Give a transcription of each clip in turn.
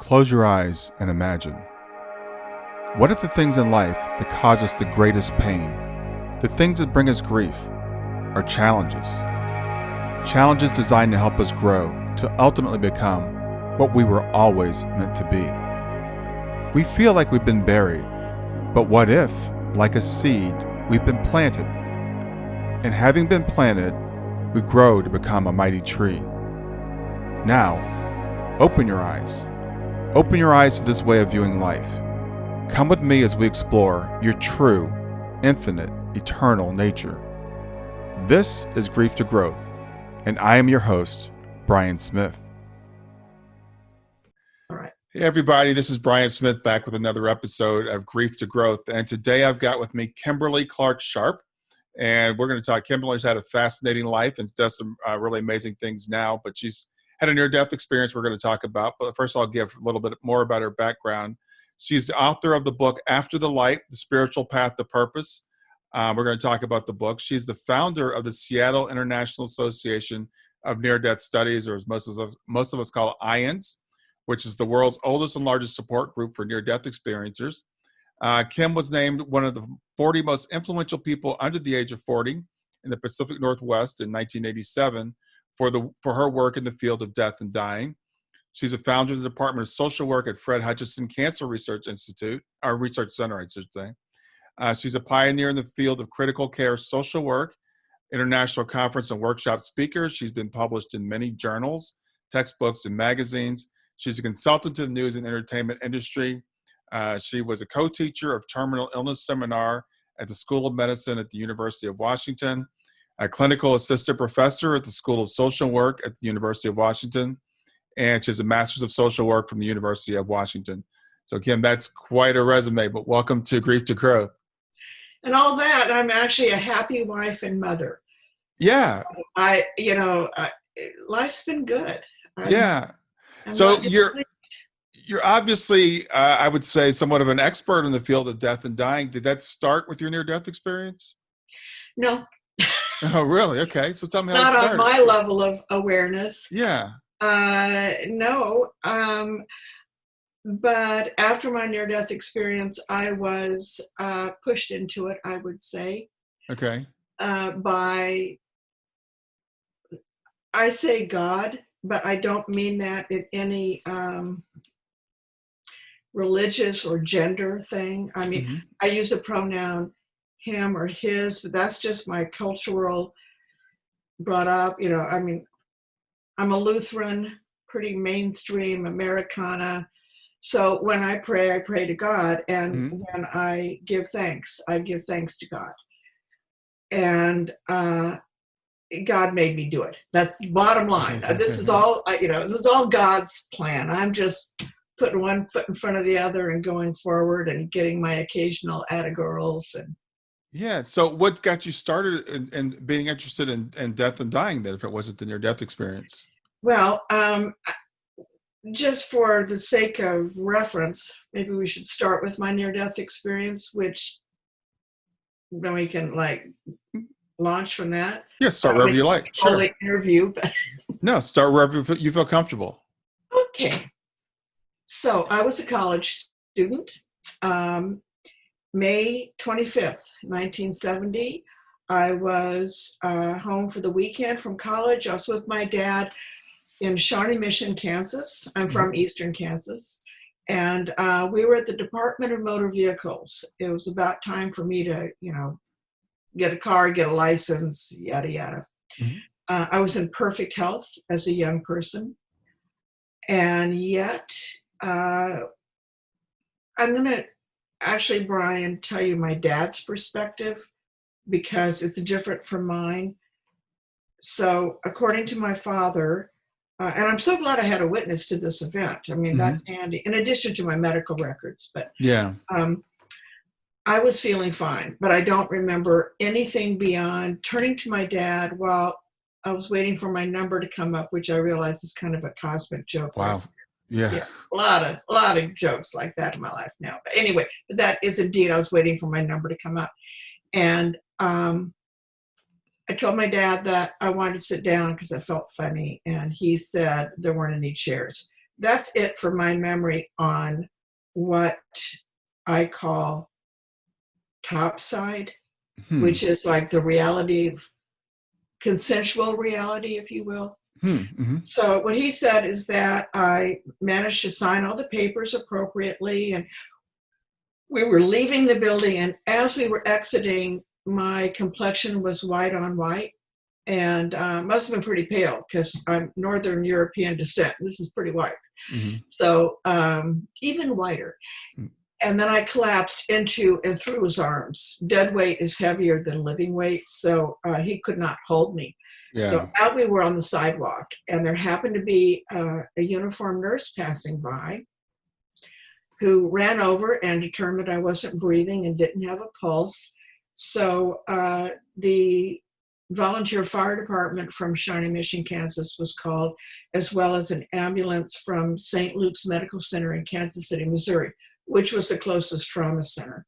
Close your eyes and imagine. What if the things in life that cause us the greatest pain, the things that bring us grief, are challenges? Challenges designed to help us grow, to ultimately become what we were always meant to be. We feel like we've been buried, but what if, like a seed, we've been planted? And having been planted, we grow to become a mighty tree. Now, open your eyes. Open your eyes to this way of viewing life. Come with me as we explore your true, infinite, eternal nature. This is Grief to Growth, and I am your host, Brian Smith. All right. Hey everybody, this is Brian Smith back with another episode of Grief to Growth, and today I've got with me Kimberly Clark-Sharp, and we're going to talk. Kimberly's had a fascinating life and does some really amazing things now, but she's had a near-death experience we're going to talk about. But first I'll give a little bit more about her background. She's the author of the book, After the Light, The Spiritual Path to Purpose. We're going to talk about the book. She's the founder of the Seattle International Association of Near-Death Studies, or as most of us call it, IANDS, which is the world's oldest and largest support group for near-death experiencers. Kim was named one of the 40 most influential people under the age of 40 in the Pacific Northwest in 1987 for her work in the field of death and dying. She's a founder of the Department of Social Work at Fred Hutchinson Cancer Research Institute, or Research Center, I should say. She's a pioneer in the field of critical care social work, international conference and workshop speaker. She's been published in many journals, textbooks, and magazines. She's a consultant to the news and entertainment industry. She was a co-teacher of terminal illness seminar at the School of Medicine at the University of Washington, a clinical assistant professor at the School of Social Work at the University of Washington, and she has a master's of social work from the University of Washington. So Kim, that's quite a resume, but welcome to Grief to Growth. And all that, I'm actually a happy wife and mother. Yeah. So life's been good. So you're obviously, I would say, somewhat of an expert in the field of death and dying. Did that start with your near-death experience? No. Oh, really? Okay. So tell me how it Not started. on my level of awareness. Yeah. No. But after my near-death experience, I was pushed into it, I would say. Okay. By, I say God, but I don't mean that in any religious or gender thing. I mean, I use a pronoun him or his, but that's just my cultural brought up. I mean, I'm a Lutheran, pretty mainstream Americana. So when I pray to God, and when I give thanks to God. And God made me do it. That's the bottom line. This is all, this is all God's plan. I'm just putting one foot in front of the other and going forward and getting my occasional atta-girls. And yeah. So what got you started in being interested in death and dying then, if it wasn't the near-death experience? Well, just for the sake of reference, maybe we should start with my near-death experience, which then we can launch from that. Yeah, start wherever you like. Sure. The interview, but no, start wherever you feel comfortable. Okay. So I was a college student. May 25th, 1970, I was home for the weekend from college. I was with my dad in Shawnee Mission, Kansas. I'm from Eastern Kansas. And we were at the Department of Motor Vehicles. It was about time for me to, get a car, get a license, yada, yada. I was in perfect health as a young person. And yet, I'm going to actually, Brian, tell you my dad's perspective because it's different from mine. So according to my father, and I'm so glad I had a witness to this event. I mean, that's handy, in addition to my medical records. But yeah, I was feeling fine, but I don't remember anything beyond turning to my dad while I was waiting for my number to come up, which I realize is kind of a cosmic joke. Wow. Yeah. A lot of jokes like that in my life now. But anyway, that is indeed, I was waiting for my number to come up. And I told my dad that I wanted to sit down because I felt funny. And he said there weren't any chairs. that's it for my memory on what I call topside, which is like the reality of consensual reality, if you will. So what he said is that I managed to sign all the papers appropriately, and we were leaving the building, and as we were exiting, my complexion was white on white, and must have been pretty pale because I'm Northern European descent. This is pretty white. So even whiter. And then I collapsed into and through his arms. Dead weight is heavier than living weight, so he could not hold me. Yeah. So out we were on the sidewalk, and there happened to be a uniformed nurse passing by who ran over and determined I wasn't breathing and didn't have a pulse. So the volunteer fire department from Shawnee Mission, Kansas was called, as well as an ambulance from St. Luke's Medical Center in Kansas City, Missouri, which was the closest trauma center.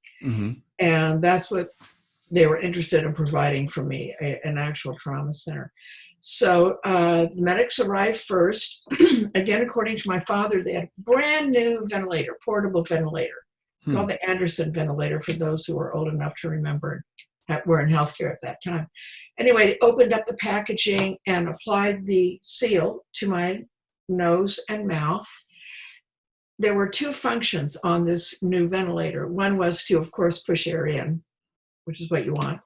And that's what they were interested in providing for me, an actual trauma center. So the medics arrived first. Again, according to my father, they had a brand new ventilator, portable ventilator, called the Anderson ventilator, for those who are old enough to remember, were in healthcare at that time. Anyway, they opened up the packaging and applied the seal to my nose and mouth. There were two functions on this new ventilator. One was to, of course, push air in, which is what you want.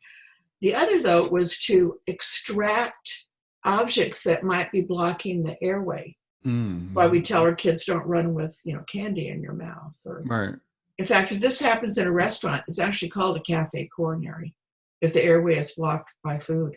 The other, though, was to extract objects that might be blocking the airway. Why we tell our kids don't run with, candy in your mouth. Right. In fact, if this happens in a restaurant, it's actually called a cafe coronary if the airway is blocked by food.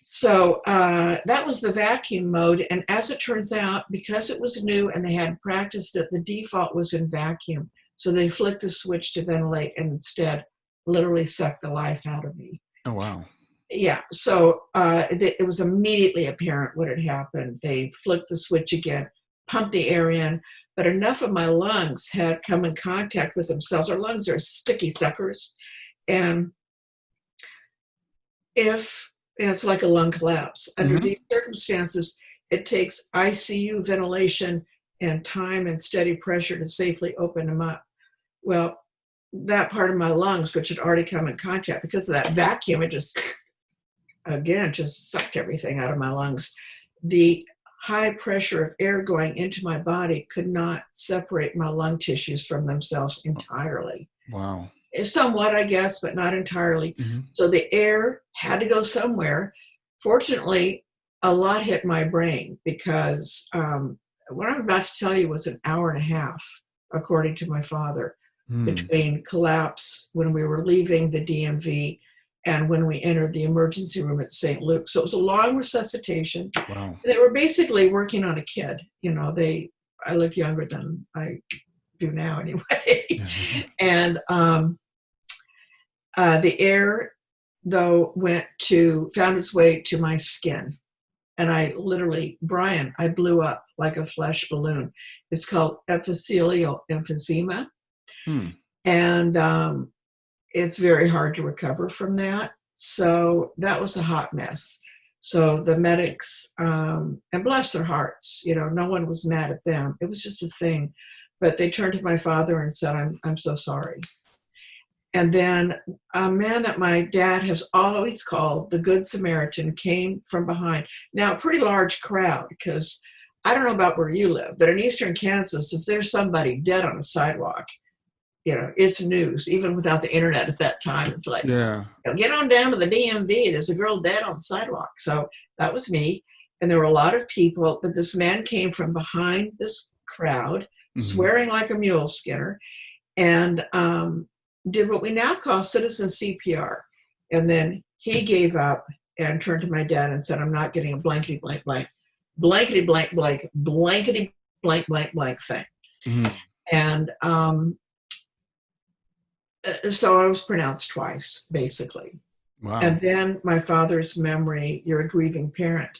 So that was the vacuum mode. And as it turns out, because it was new and they hadn't practiced it, the default was in vacuum. So they flicked the switch to ventilate and instead literally sucked the life out of me. Oh, wow. Yeah. So it was immediately apparent what had happened. They flicked the switch again, pumped the air in, but enough of my lungs had come in contact with themselves. Our lungs are sticky suckers. And it's like a lung collapse. Under these circumstances, it takes ICU ventilation and time and steady pressure to safely open them up. Well, that part of my lungs, which had already come in contact, because of that vacuum, it just sucked everything out of my lungs. The high pressure of air going into my body could not separate my lung tissues from themselves entirely. Wow. Somewhat, I guess, but not entirely. So the air had to go somewhere. Fortunately, a lot hit my brain because what I'm about to tell you was an hour and a half, according to my father, between collapse when we were leaving the DMV and when we entered the emergency room at St. Luke. So it was a long resuscitation. Wow. They were basically working on a kid. I look younger than I do now anyway. And the air, though, found its way to my skin. And I literally, Brian, I blew up like a flesh balloon. It's called epithelial emphysema. And it's very hard to recover from that. So that was a hot mess. So the medics, and bless their hearts, no one was mad at them. It was just a thing. But they turned to my father and said, I'm so sorry. And then a man that my dad has always called the Good Samaritan came from behind. Now, a pretty large crowd, because I don't know about where you live, but in eastern Kansas, if there's somebody dead on a sidewalk, it's news, even without the internet at that time. It's like, get on down to the DMV. There's a girl dead on the sidewalk. So that was me. And there were a lot of people, but this man came from behind this crowd, swearing like a mule skinner, and did what we now call citizen CPR. And then he gave up and turned to my dad and said, I'm not getting a blankety blank blank, blankety blank blank, blankety blank blank blank thing. And so I was pronounced twice, basically. Wow. And then my father's memory, you're a grieving parent.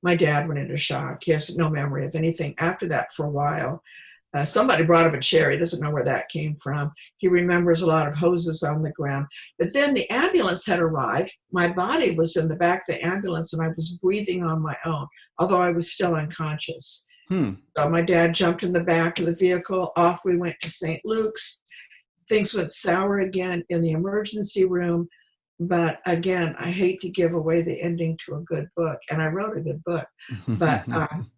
My dad went into shock. He has no memory of anything after that for a while. Somebody brought him a chair. He doesn't know where that came from. He remembers a lot of hoses on the ground. But then the ambulance had arrived. My body was in the back of the ambulance and I was breathing on my own, although I was still unconscious. Hmm. So my dad jumped in the back of the vehicle. Off we went to St. Luke's. Things went sour again in the emergency room. But again, I hate to give away the ending to a good book. And I wrote a good book, but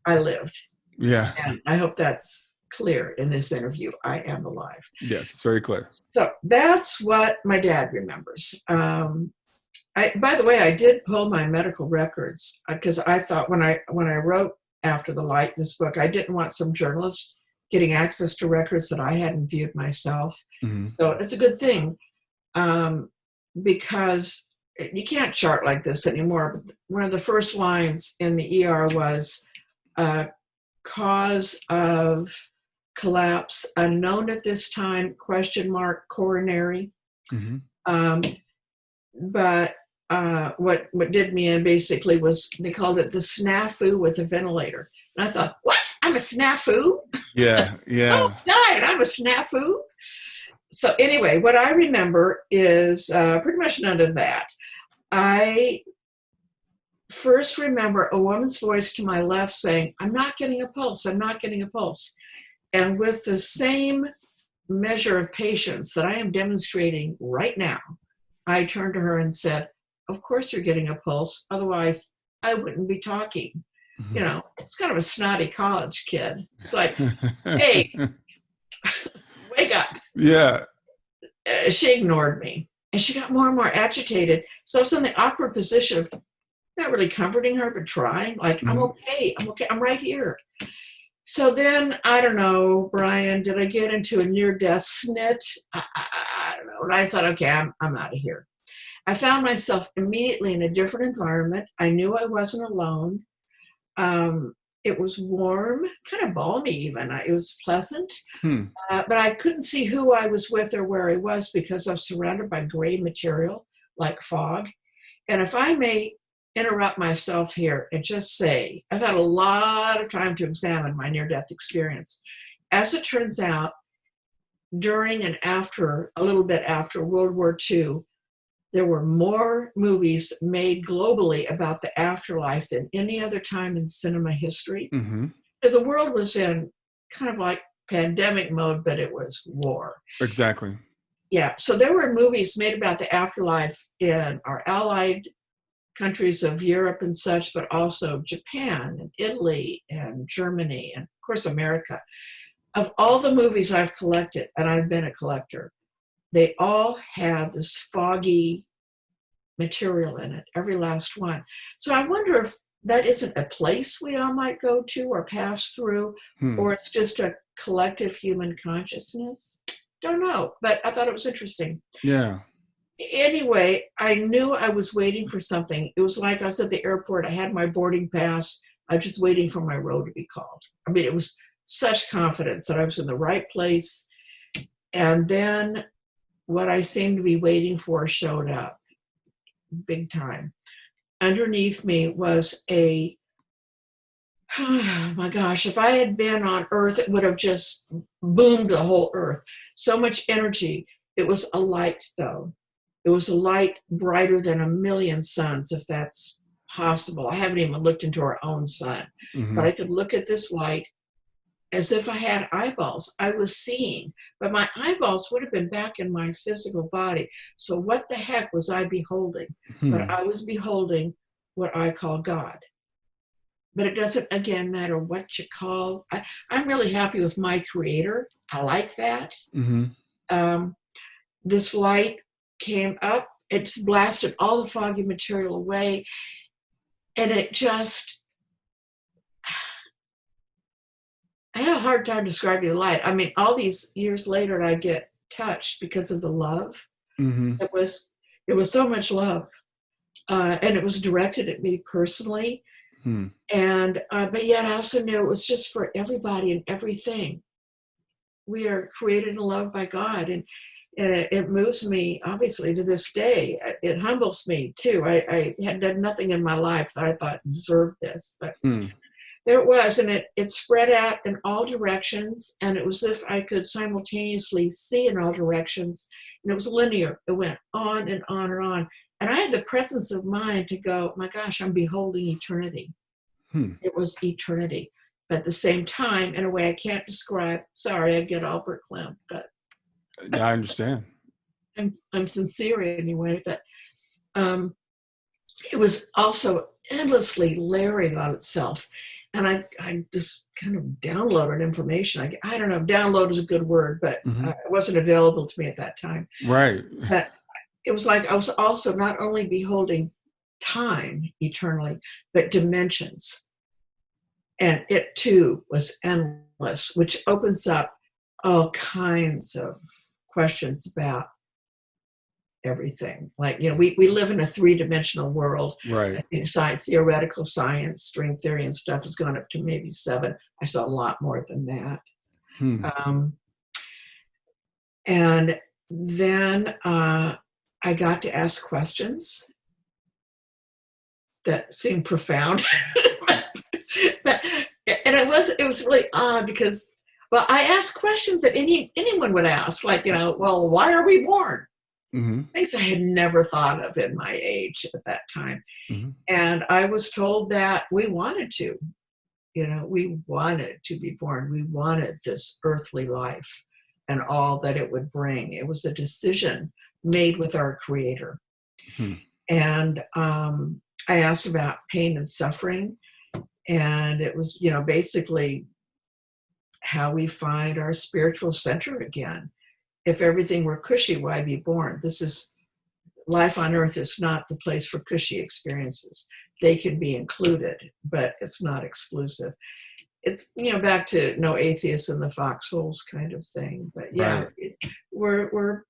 I lived. Yeah. And I hope that's clear in this interview. I am alive. Yes, it's very clear. So that's what my dad remembers. By the way, I did pull my medical records because I thought when I wrote After the Light, this book, I didn't want some journalist getting access to records that I hadn't viewed myself. Mm-hmm. So it's a good thing because you can't chart like this anymore. But one of the first lines in the ER was cause of collapse unknown at this time, ? Coronary. Mm-hmm. But what did me in basically was they called it the snafu with a ventilator. And I thought, what? I'm a snafu? Yeah, yeah. Oh, died. I'm a snafu. So anyway, what I remember is pretty much none of that. I first remember a woman's voice to my left saying, I'm not getting a pulse. I'm not getting a pulse. And with the same measure of patience that I am demonstrating right now, I turned to her and said, of course you're getting a pulse. Otherwise, I wouldn't be talking. Mm-hmm. You know, it's kind of a snotty college kid. It's like, hey, wake up. Yeah. She ignored me. And she got more and more agitated. So I was in the awkward position of not really comforting her, but trying. Like, Mm-hmm. I'm okay. I'm okay. I'm right here. So then, I don't know, Brian, did I get into a near-death snit? I don't know. And I thought, okay, I'm out of here. I found myself immediately in a different environment. I knew I wasn't alone. It was warm, kind of balmy even. It was pleasant. But I couldn't see who I was with or where I was because I was surrounded by gray material like fog. And if I may interrupt myself here and just say, I've had a lot of time to examine my near-death experience. As it turns out, during and after, a little bit after World War II, there were more movies made globally about the afterlife than any other time in cinema history. Mm-hmm. The world was in kind of like pandemic mode, but it was war. Exactly. Yeah, so there were movies made about the afterlife in our allied countries of Europe and such, but also Japan and Italy and Germany and, of course, America. Of all the movies I've collected, and I've been a collector, they all have this foggy material in it, every last one. So I wonder if that isn't a place we all might go to or pass through, or it's just a collective human consciousness. Don't know, but I thought it was interesting. Yeah. Anyway, I knew I was waiting for something. It was like I was at the airport. I had my boarding pass. I was just waiting for my row to be called. I mean, it was such confidence that I was in the right place. And then what I seemed to be waiting for showed up big time. Underneath me was oh my gosh, if I had been on Earth, it would have just boomed the whole Earth. So much energy. It was a light, though. It was a light brighter than 1,000,000 suns, if that's possible. I haven't even looked into our own sun, but I could look at this light as if I had eyeballs. I was seeing, but my eyeballs would have been back in my physical body. So what the heck was I beholding? But I was beholding what I call God. But it doesn't, again, matter what you call. I'm really happy with my creator. I like that. This light came up. It blasted all the foggy material away. And it just, I have a hard time describing the light. I mean, all these years later, I get touched because of the love. It was so much love. And it was directed at me personally. And but yet I also knew it was just for everybody and everything. We are created and loved by God, and it moves me obviously to this day. It humbles me too. I had done nothing in my life that I thought deserved this, but there it was, and it spread out in all directions, and it was as if I could simultaneously see in all directions, and it was linear. It went on and on and on. And I had the presence of mind to go, my gosh, I'm beholding eternity. It was eternity. but at the same time, in a way I can't describe. Sorry, I get all verklempt, but Yeah, I understand. I'm sincere anyway. But it was also endlessly layering on itself. And I just kind of downloaded information. I don't know, download is a good word, but it wasn't available to me at that time. Right. But it was like I was also not only beholding time eternally, but dimensions. And it too was endless, which opens up all kinds of questions about everything. Like, we live in a three-dimensional world. Right. I think science, theoretical science, string theory and stuff has gone up to maybe 7. I saw a lot more than that. And then I got to ask questions that seemed profound. And it was really odd because, well, I asked questions that anyone would ask, like, well, why are we born? Things I had never thought of in my age at that time. And I was told that we wanted to, we wanted to be born. We wanted this earthly life and all that it would bring. It was a decision made with our Creator. And I asked about pain and suffering. And it was, basically how we find our spiritual center again. If everything were cushy, why be born? Life on earth is not the place for cushy experiences. They can be included, but it's not exclusive. It's, back to no atheists in the foxholes kind of thing. But yeah, right. We're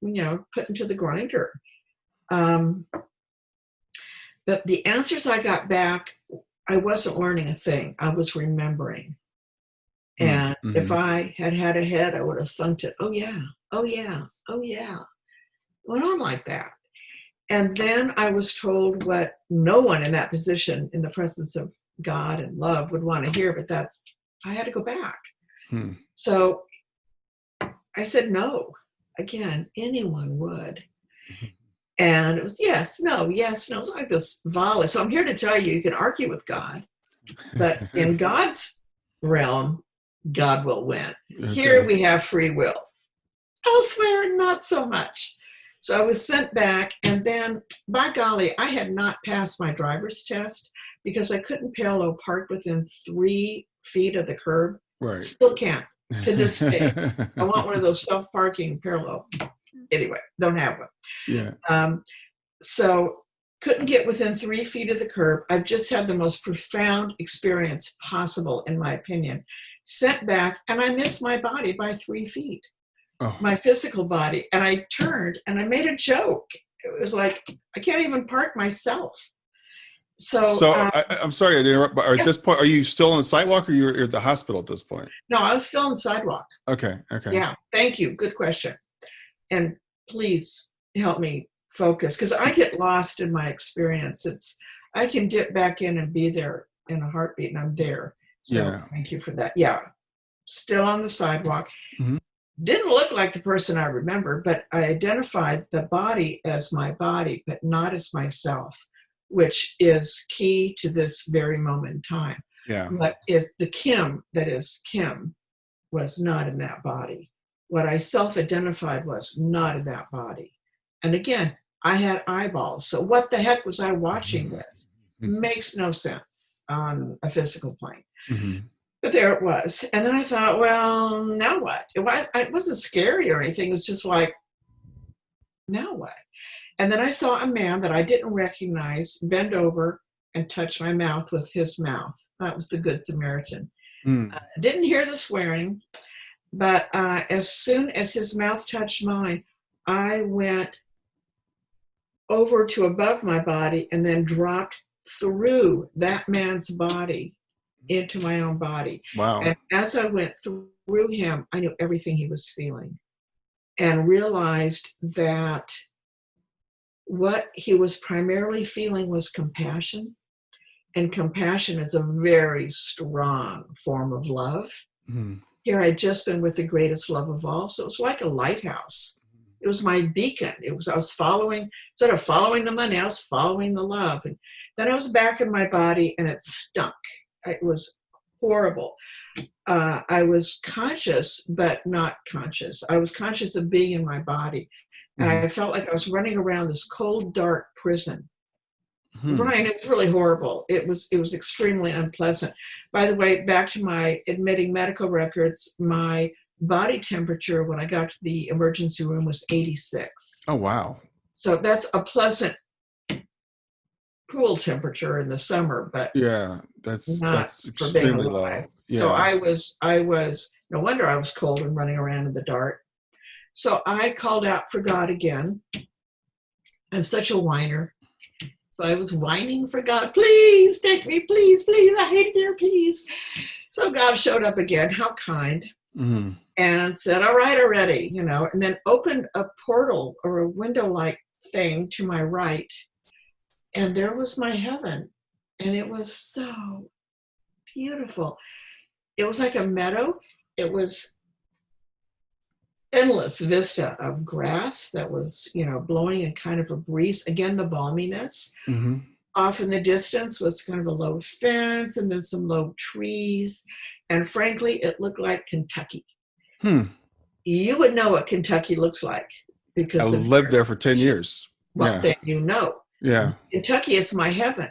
put into the grinder. But the answers I got back, I wasn't learning a thing. I was remembering. And if I had had a head, I would have thunked it. Oh, yeah. Oh, yeah. Oh, yeah. Went on like that. And then I was told what no one in that position, in the presence of God and love, would want to hear, but I had to go back. So I said no. Again, anyone would. And it was yes, no. It was like this volley. So I'm here to tell you, you can argue with God, but in God's realm, God will win. Okay. Here we have free will. Elsewhere, not so much. So I was sent back, and then, by golly, I had not passed my driver's test because I couldn't parallel park within 3 feet of the curb. Right. Still can't to this day. I want one of those self-parking parallel. Anyway, don't have one. Yeah. So couldn't get within 3 feet of the curb. I've just had the most profound experience possible, in my opinion. Sent back, and I missed my body by 3 feet. Oh. My physical body. And I turned and I made a joke. It was like, I can't even park myself. So I'm sorry to interrupt, but at this point, are you still on the sidewalk or you're at the hospital at this point? No, I was still on the sidewalk. Okay. Yeah, thank you. Good question. And please help me focus, because I get lost in my experience. I can dip back in and be there in a heartbeat, and I'm there. So Thank you for that. Yeah, still on the sidewalk. Didn't look like the person I remember, but I identified the body as my body, but not as myself, which is key to this very moment in time. Yeah. But is the Kim that is Kim was not in that body. What I self-identified was not in that body. And again, I had eyeballs. So what the heck was I watching with? Makes no sense on a physical plane. But there it was. And then I thought, well, now what? It wasn't scary or anything. It was just like, now what? And then I saw a man that I didn't recognize bend over and touch my mouth with his mouth. That was the Good Samaritan. Didn't hear the swearing, but as soon as his mouth touched mine, I went over to above my body and then dropped through that man's body into my own body. Wow. And as I went through him, I knew everything he was feeling and realized that what he was primarily feeling was compassion. And compassion is a very strong form of love. Here I'd just been with the greatest love of all. So it was like a lighthouse. It was my beacon. I was following, instead of following the money, I was following the love. And then I was back in my body and it stunk. It was horrible. I was conscious, but not conscious. I was conscious of being in my body. And I felt like I was running around this cold, dark prison. Brian, it was really horrible. It was extremely unpleasant. By the way, back to my admitting medical records, my body temperature when I got to the emergency room was 86. Oh, wow. So that's a pleasant pool temperature in the summer, but yeah, that's extremely low. Yeah. So I was no wonder I was cold and running around in the dark. So I called out for God again. I'm such a whiner. So I was whining for God, please take me, please, please. I hate your peace. So God showed up again. How kind. And said, all right, already, and then opened a portal or a window-like thing to my right. And there was my heaven. And it was so beautiful. It was like a meadow. It was endless vista of grass that was, blowing in kind of a breeze. Again, the balminess. Off in the distance was kind of a low fence and then some low trees. And frankly, it looked like Kentucky. You would know what Kentucky looks like because I lived there for 10 years. Well, then you know. Yeah. Kentucky is my heaven.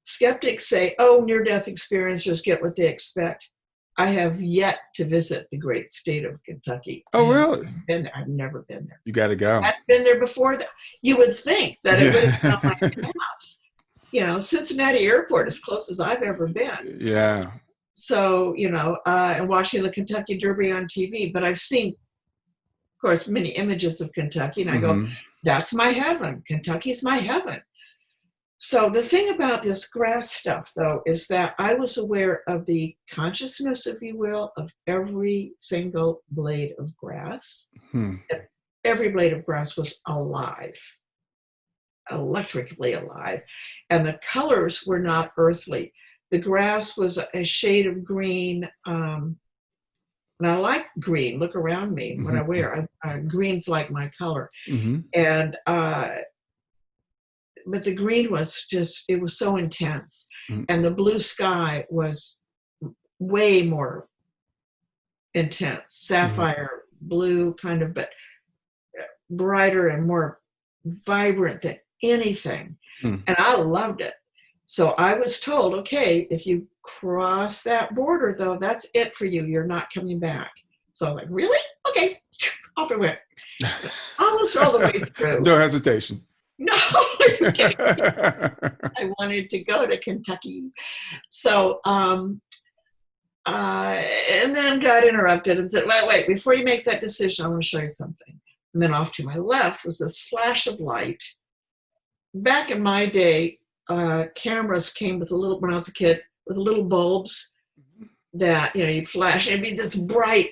Skeptics say, oh, near-death experiencers get what they expect. I have yet to visit the great state of Kentucky. Oh, really? I've never been there. You got to go. I've been there before. You would think that it would have been on my path. Cincinnati Airport, as close as I've ever been. Yeah. So, and watching the Kentucky Derby on TV. But I've seen, of course, many images of Kentucky. And I go, that's my heaven. Kentucky's my heaven. So the thing about this grass stuff, though, is that I was aware of the consciousness, if you will, of every single blade of grass. Every blade of grass was alive, electrically alive. And the colors were not earthly. The grass was a shade of green. And I like green. Look around me when I wear. Green's like my color. And but the green was it was so intense. And the blue sky was way more intense. Sapphire blue kind of, but brighter and more vibrant than anything. And I loved it. So I was told, okay, if you cross that border, though, that's it for you. You're not coming back. So I'm like, really? Okay. Off it went. Almost all the way through. No hesitation. No, okay. I wanted to go to Kentucky. So, and then got interrupted and said, wait, before you make that decision, I want to show you something. And then off to my left was this flash of light. Back in my day, cameras came with when I was a kid, with little bulbs that, you'd flash. It'd be this bright,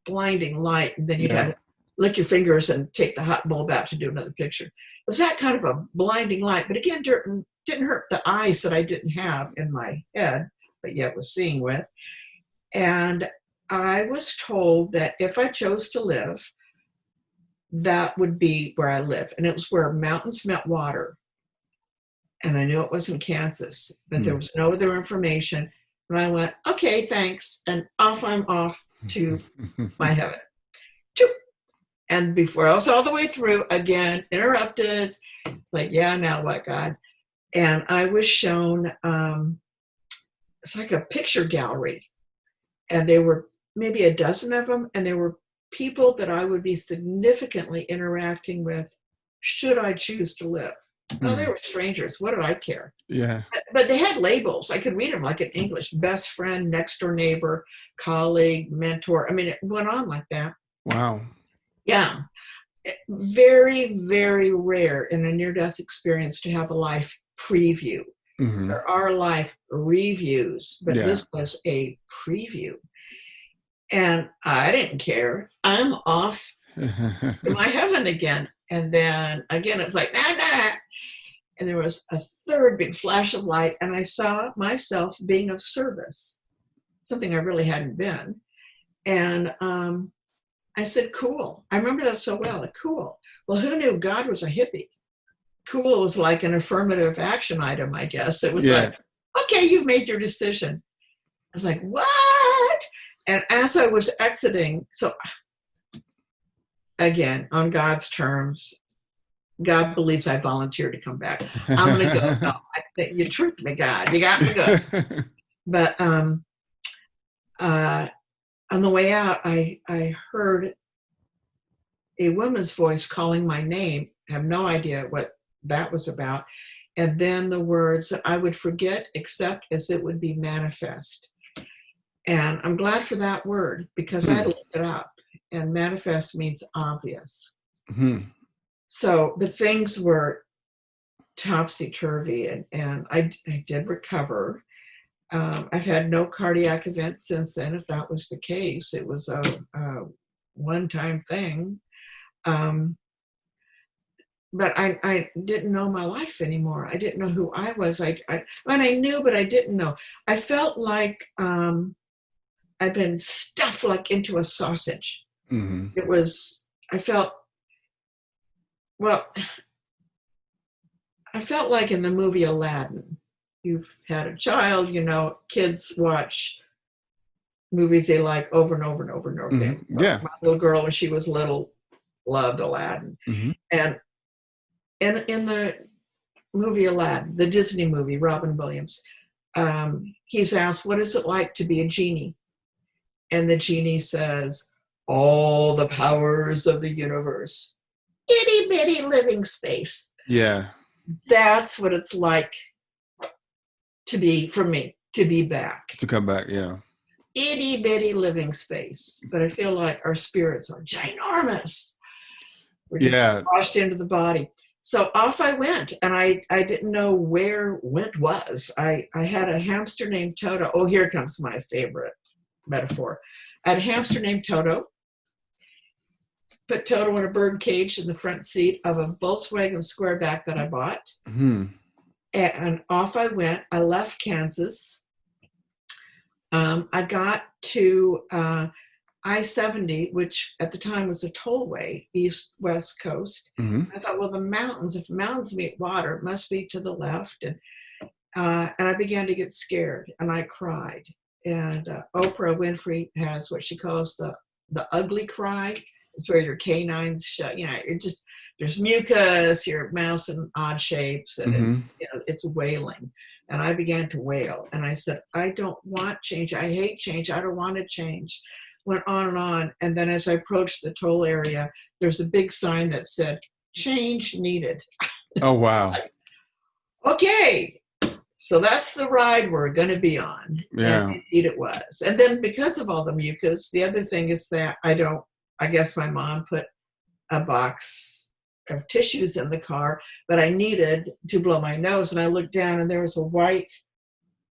blinding light. And then you'd have to lick your fingers and take the hot bulb out to do another picture. It was that kind of a blinding light, but again, didn't hurt the eyes that I didn't have in my head, but yet was seeing with. And I was told that if I chose to live, that would be where I live. And it was where mountains met water. And I knew it wasn't Kansas, but there was no other information. And I went, okay, thanks. And I'm off to my heaven. And before I was all the way through, again, interrupted. It's like, yeah, now what, God? And I was shown, it's like a picture gallery. And there were maybe a dozen of them. And there were people that I would be significantly interacting with should I choose to live. Oh, they were strangers. What did I care? Yeah. But they had labels. I could read them like in English. Best friend, next door neighbor, colleague, mentor. I mean, it went on like that. Wow. Yeah. Very, very rare in a near-death experience to have a life preview. There are life reviews, but this was a preview. And I didn't care. I'm off to my heaven again. And then again, it was like, nah. And there was a third big flash of light, and I saw myself being of service, something I really hadn't been. And I said, cool. I remember that so well, cool. Well, who knew God was a hippie? Cool was like an affirmative action item, I guess. It was like, okay, you've made your decision. I was like, what? And as I was exiting, so again, on God's terms, God believes I volunteered to come back. I'm going to go. No, you tricked me, God. You got me good. But on the way out, I heard a woman's voice calling my name. I have no idea what that was about. And then the words that I would forget except as it would be manifest. And I'm glad for that word because I had looked it up. And manifest means obvious. So the things were topsy-turvy, and I did recover. I've had no cardiac events since then. If that was the case, it was a one-time thing. But I didn't know my life anymore. I didn't know who I was. I knew, but I didn't know. I felt like I've been stuffed like into a sausage. It was, I felt like in the movie Aladdin. You've had a child, kids watch movies they like over and over and over and over again. Yeah. My little girl, when she was little, loved Aladdin. And in the movie Aladdin, the Disney movie, Robin Williams, he's asked, what is it like to be a genie? And the genie says, all the powers of the universe. Itty bitty living space. Yeah. That's what it's like to be, for me, to be back. To come back, yeah. Itty bitty living space. But I feel like our spirits are ginormous. We're just squashed into the body. So off I went, and I didn't know where went was. I had a hamster named Toto. Oh, here comes my favorite metaphor. I had a hamster named Toto. Put Toto in a bird cage in the front seat of a Volkswagen Squareback that I bought. And off I went. I left Kansas. I got to I-70, which at the time was a tollway, east-west coast. I thought, well, the mountains, if mountains meet water, it must be to the left. And I began to get scared, and I cried. And Oprah Winfrey has what she calls the ugly cry. It's where your canines shut, there's mucus, your mouth's in odd shapes, and it's wailing. And I began to wail. And I said, I don't want change. I hate change. I don't want to change. Went on and on. And then as I approached the toll area, there's a big sign that said, change needed. Oh, wow. Okay. So that's the ride we're going to be on. Yeah. And indeed it was. And then because of all the mucus, the other thing is that I guess my mom put a box of tissues in the car, but I needed to blow my nose. And I looked down and there was a white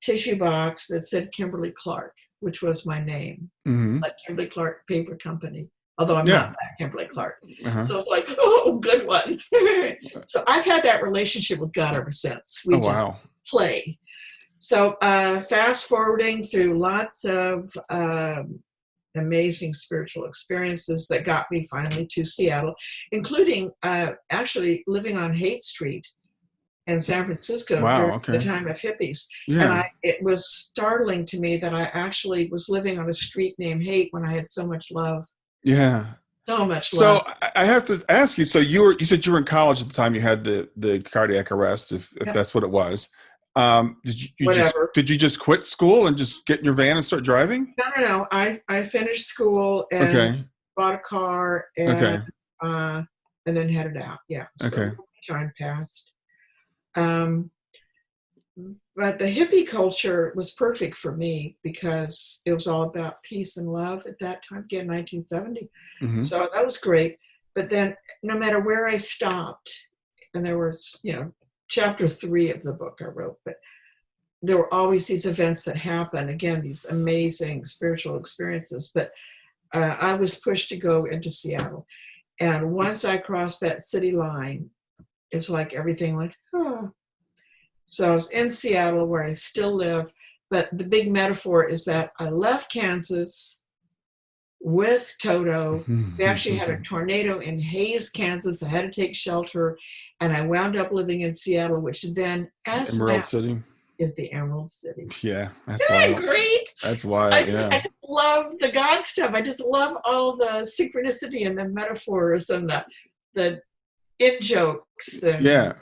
tissue box that said Kimberly Clark, which was my name, like Kimberly Clark Paper Company. Although I'm not that Kimberly Clark. So it's like, oh, good one. So I've had that relationship with God ever since. We just play. So fast forwarding through lots of amazing spiritual experiences that got me finally to Seattle, including actually living on Haight Street in San Francisco during the time of hippies. And it was startling to me that I actually was living on a street named Haight when I had so much love. Yeah. So much So love. I have to ask you, so you said you were in college at the time you had the cardiac arrest, if that's what it was. Did you just quit school and just get in your van and start driving? No. I finished school and bought a car and then headed out. Yeah. So time passed. But the hippie culture was perfect for me because it was all about peace and love at that time, again, 1970. So that was great. But then no matter where I stopped, and there was, chapter 3 of the book I wrote, but there were always these events that happened, again, these amazing spiritual experiences. But I was pushed to go into Seattle. And once I crossed that city line, it was like everything went, oh. So I was in Seattle where I still live. But the big metaphor is that I left Kansas with Toto. We actually had a tornado in Hayes, Kansas. I had to take shelter. And I wound up living in Seattle, which then, Emerald City. is the Emerald City. Yeah, that's Isn't that wild. great? That's I wild. just, Yeah. I just love the God stuff. I just love all the synchronicity and the metaphors and the in jokes and Yeah.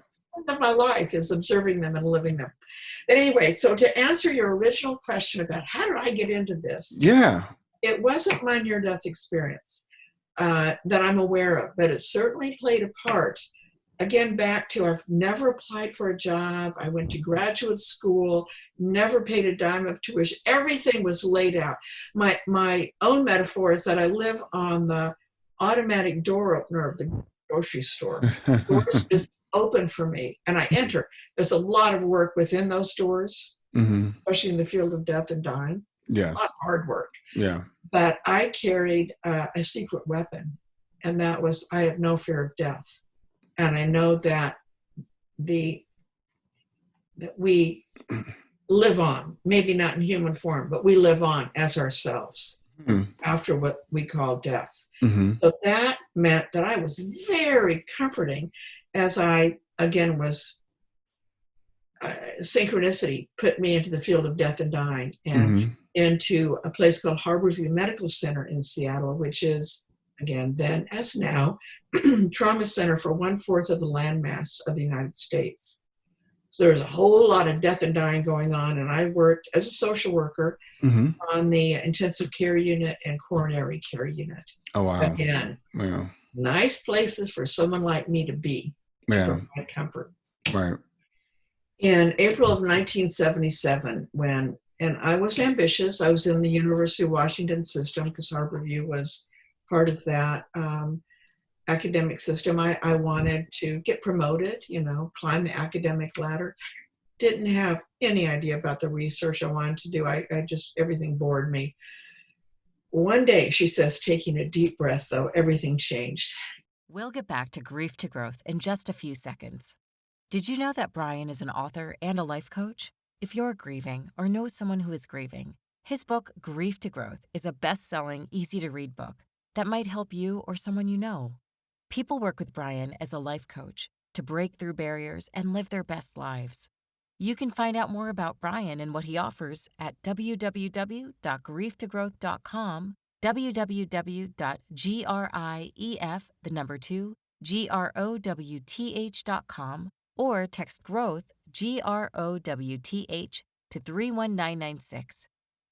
of my life is observing them and living them. But anyway, so to answer your original question about how did I get into this, Yeah. it wasn't my near-death experience that I'm aware of, but it certainly played a part. Again, back to I've never applied for a job. I went to graduate school, never paid a dime of tuition. Everything was laid out. My own metaphor is that I live on the automatic door opener of the grocery store. Doors just open for me, and I enter. There's a lot of work within those doors, Hmm. especially in the field of death and dying. A lot Yes. of hard work. Yeah. But I carried a secret weapon, and that was I have no fear of death. And I know that that we live on, maybe not in human form, but we live on as ourselves after what we call death. Mm-hmm. So that meant that I was very comforting as I, again, was synchronicity put me into the field of death and dying and into a place called Harborview Medical Center in Seattle, which is, again, then as now, trauma center for 1/4 of the landmass of the United States. So there's a whole lot of death and dying going on, and I worked as a social worker on the intensive care unit and coronary care unit. Oh, wow. Again, Yeah. nice places for someone like me to be, to provide comfort. Right. In April of 1977, and I was ambitious, I was in the University of Washington system because Harborview was part of that academic system. I wanted to get promoted, climb the academic ladder. Didn't have any idea about the research I wanted to do. I just, everything bored me. One day, she says, taking a deep breath, though, everything changed. We'll get back to Grief to Growth in just a few seconds. Did you know that Brian is an author and a life coach? If you're grieving or know someone who is grieving, his book, Grief to Growth, is a best-selling, easy-to-read book that might help you or someone you know. People work with Brian as a life coach to break through barriers and live their best lives. You can find out more about Brian and what he offers at www.grieftogrowth.com, www.grief2growth.com, or text GROWTH, GROWTH, to 31996.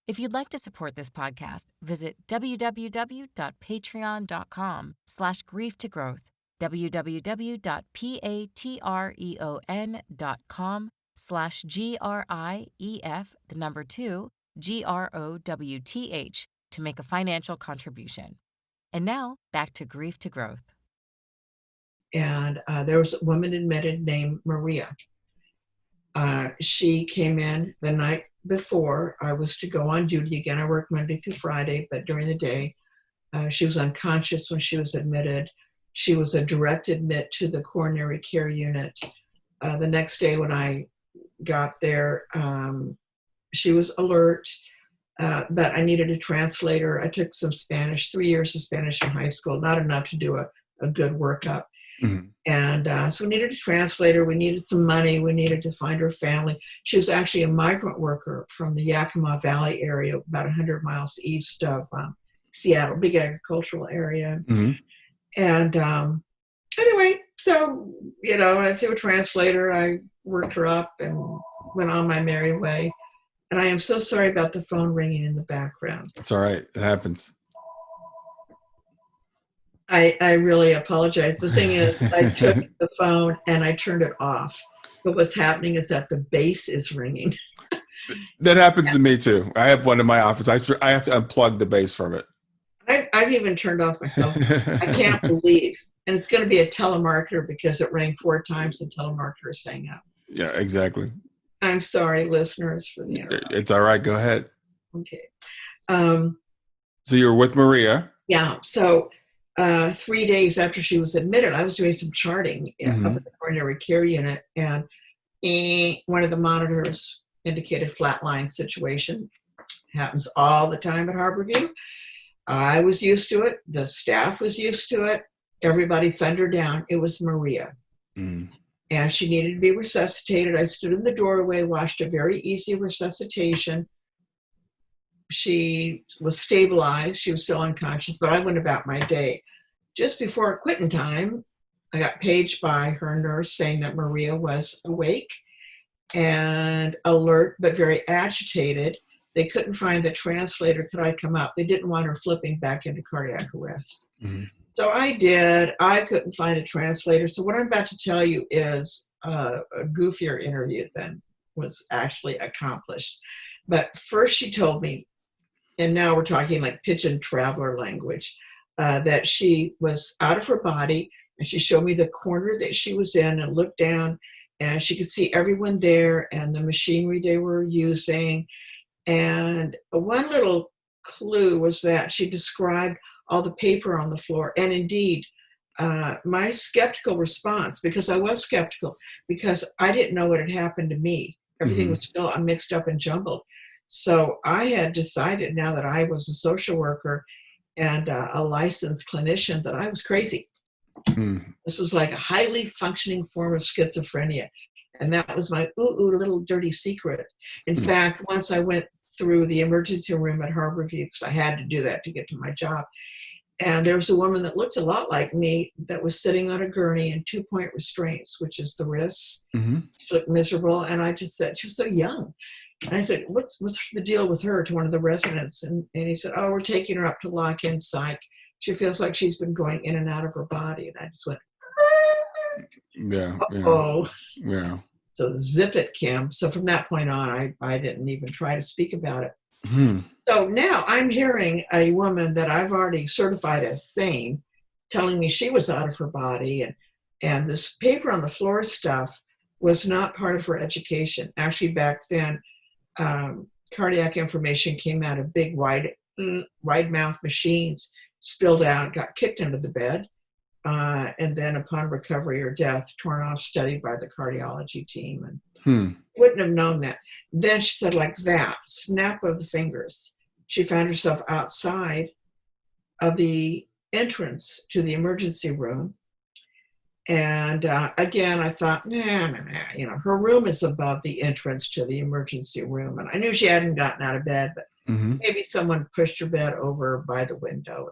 If you'd like to support this podcast, visit www.patreon.com/grieftogrowth, www.patreon.com/GRIEF2GROWTH to make a financial contribution. And now, back to Grief to Growth. And there was a woman admitted named Maria. She came in the night before I was to go on duty again. I worked Monday through Friday, but during the day, she was unconscious when she was admitted. She was a direct admit to the coronary care unit. The next day when I got there, she was alert, but I needed a translator. I took some Spanish, 3 years of Spanish in high school, not enough to do a good workup. And so we needed a translator. We needed some money. We needed to find her family. She was actually a migrant worker from the Yakima Valley area, about 100 miles east of Seattle, big agricultural area. And anyway, so, I threw a translator. I worked her up and went on my merry way. And I am so sorry about the phone ringing in the background. It's all right. It happens. I really apologize. The thing is, I took the phone and I turned it off. But what's happening is that the bass is ringing. That happens to me too. I have one in my office. I have to unplug the bass from it. I've even turned off my cell phone. I can't believe. And it's going to be a telemarketer because it rang 4 times and telemarketers hang up. Yeah, exactly. I'm sorry, listeners, for the interruption. It's all right. Go ahead. Okay. So you were with Maria. Yeah. So 3 days after she was admitted, I was doing some charting up at the coronary care unit, and one of the monitors indicated flatline situation. Happens all the time at Harborview. I was used to it. The staff was used to it. Everybody thundered down. It was Maria. and she needed to be resuscitated. I stood in the doorway, watched a very easy resuscitation. She was stabilized. She was still unconscious, but I went about my day. Just before quitting time, I got paged by her nurse saying that Maria was awake and alert, but very agitated. They couldn't find the translator. Could I come up? They didn't want her flipping back into cardiac arrest. Mm-hmm. So I did. I couldn't find a translator. So what I'm about to tell you is a goofier interview than was actually accomplished. But first she told me, and now we're talking like pigeon traveler language, that she was out of her body, and she showed me the corner that she was in and looked down, and she could see everyone there and the machinery they were using. And one little clue was that she described all the paper on the floor. And indeed, my skeptical response, because I was skeptical, because I didn't know what had happened to me. Everything was still mixed up and jumbled. So I had decided, now that I was a social worker and a licensed clinician, that I was crazy. This was like a highly functioning form of schizophrenia. And that was my little dirty secret. In fact, once I went through the emergency room at Harborview, because I had to do that to get to my job, and there was a woman that looked a lot like me that was sitting on a gurney in 2-point restraints, which is the wrists. She looked miserable, and I just said, she was so young. And I said, what's the deal with her, to one of the residents? And he said, oh, we're taking her up to lock-in psych. She feels like she's been going in and out of her body. And I just went, yeah. So zip it, Kim. So from that point on, I didn't even try to speak about it. So now I'm hearing a woman that I've already certified as sane telling me she was out of her body. And this paper on the floor stuff was not part of her education. Actually, back then, cardiac information came out of big, wide mouth machines, spilled out, got kicked under the bed. And then upon recovery or death, torn off, studied by the cardiology team. And wouldn't have known that. Then she said, like that, snap of the fingers, she found herself outside of the entrance to the emergency room. And again, I thought, nah, her room is above the entrance to the emergency room. And I knew she hadn't gotten out of bed, but maybe someone pushed her bed over by the window,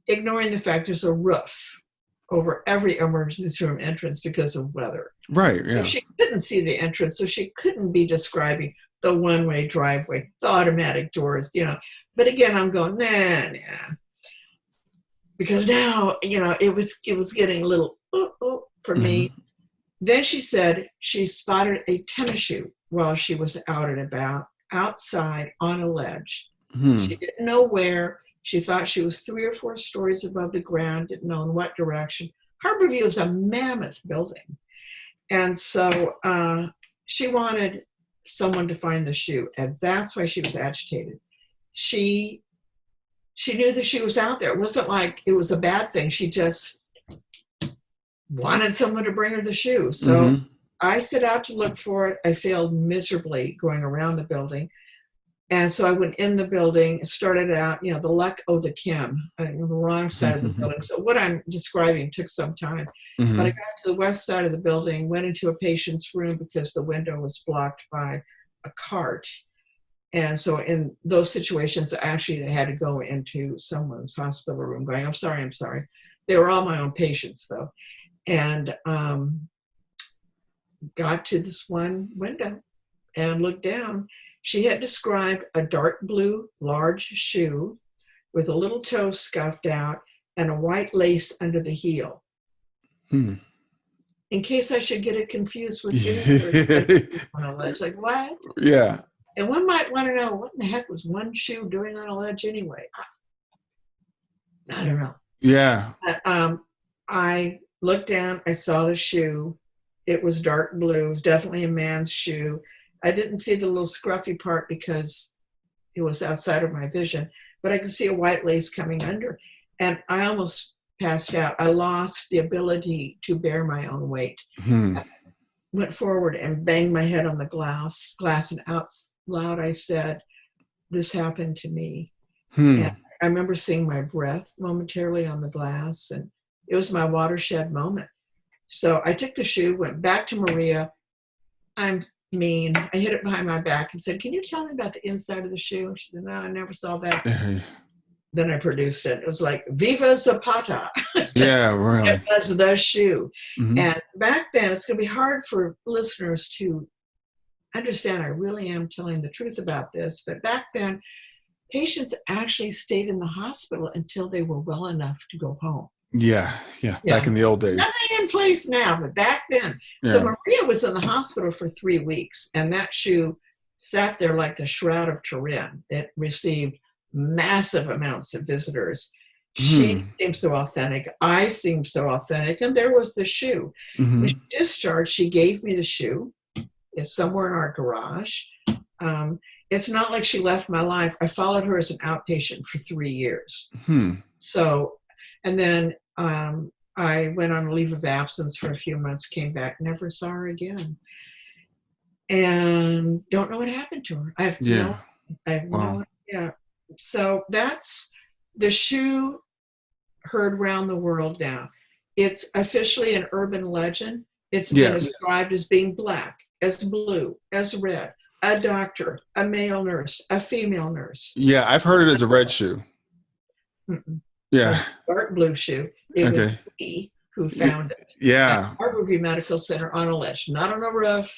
ignoring the fact there's a roof over every emergency room entrance because of weather. Right, yeah. So she couldn't see the entrance, so she couldn't be describing the one-way driveway, the automatic doors, But again, I'm going, nah. Because now, it was getting a little for me. Then she said she spotted a tennis shoe while she was out and about, outside on a ledge. She didn't know where. She thought she was 3 or 4 stories above the ground, didn't know in what direction. Harborview is a mammoth building. And so she wanted someone to find the shoe, and that's why she was agitated. She knew the shoe was out there. It wasn't like it was a bad thing. She just wanted someone to bring her the shoe. So I set out to look for it. I failed miserably going around the building. And so I went in the building, started out, the luck of the Kim, on the wrong side of the building. So what I'm describing took some time. But I got to the west side of the building, went into a patient's room because the window was blocked by a cart. And so in those situations, I actually had to go into someone's hospital room going, I'm sorry. They were all my own patients, though. And got to this one window and looked down. She had described a dark blue large shoe with a little toe scuffed out and a white lace under the heel. In case I should get it confused with on a ledge. Like, what? Yeah. And one might want to know, what in the heck was one shoe doing on a ledge anyway? I don't know. Yeah. But, I looked down. I saw the shoe. It was dark blue. It was definitely a man's shoe. I didn't see the little scruffy part because it was outside of my vision, but I could see a white lace coming under. And I almost passed out. I lost the ability to bear my own weight. I went forward and banged my head on the glass, and out loud I said, this happened to me. And I remember seeing my breath momentarily on the glass, and it was my watershed moment. So I took the shoe, went back to Maria. I'm mean. I hid it behind my back and said, "Can you tell me about the inside of the shoe?" She said, "No, I never saw that." Then I produced it. It was like Viva Zapata. Yeah, really. It was the shoe. Mhm. And back then, it's going to be hard for listeners to understand. I really am telling the truth about this. But back then, patients actually stayed in the hospital until they were well enough to go home. Yeah. Back in the old days. Nothing in place now, but back then. Yeah. So Maria was in the hospital for 3 weeks, and that shoe sat there like the Shroud of Turin. It received massive amounts of visitors. She seemed so authentic. I seemed so authentic. And there was the shoe. Mhm. When she discharged, she gave me the shoe. It's somewhere in our garage. It's not like she left my life. I followed her as an outpatient for 3 years. So, and then I went on a leave of absence for a few months, came back, never saw her again. And don't know what happened to her. I have no idea. So that's the shoe heard around the world now. It's officially an urban legend. It's been described as being black, as blue, as red, a doctor, a male nurse, a female nurse. Yeah, I've heard it as a red shoe. Yeah. Dark blue shoe. It was me who found it. Yeah. At Harborview Medical Center on a ledge, not on a roof.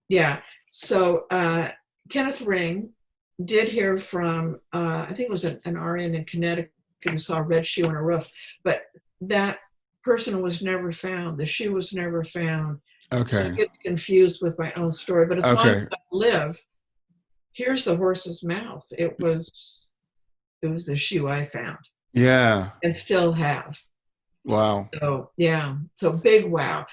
Yeah. So Kenneth Ring did hear from, I think it was an RN in Connecticut who saw a red shoe on a roof, but that person was never found. The shoe was never found. Okay. So it gets confused with my own story. But as long as I live, here's the horse's mouth. It was the shoe I found. Yeah. And still have. Wow. So, yeah. So big wow.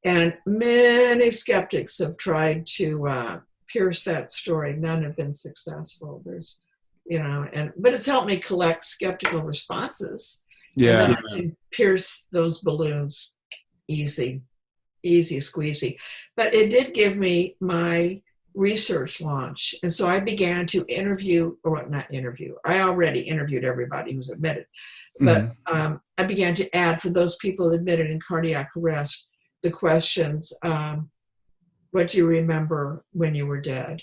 And many skeptics have tried to pierce that story. None have been successful. There's, but it's helped me collect skeptical responses. Yeah. And then I can pierce those balloons easy squeezy. But it did give me my research launch. And so I began to I already interviewed everybody who was admitted. But I began to add, for those people admitted in cardiac arrest, the questions, what do you remember when you were dead?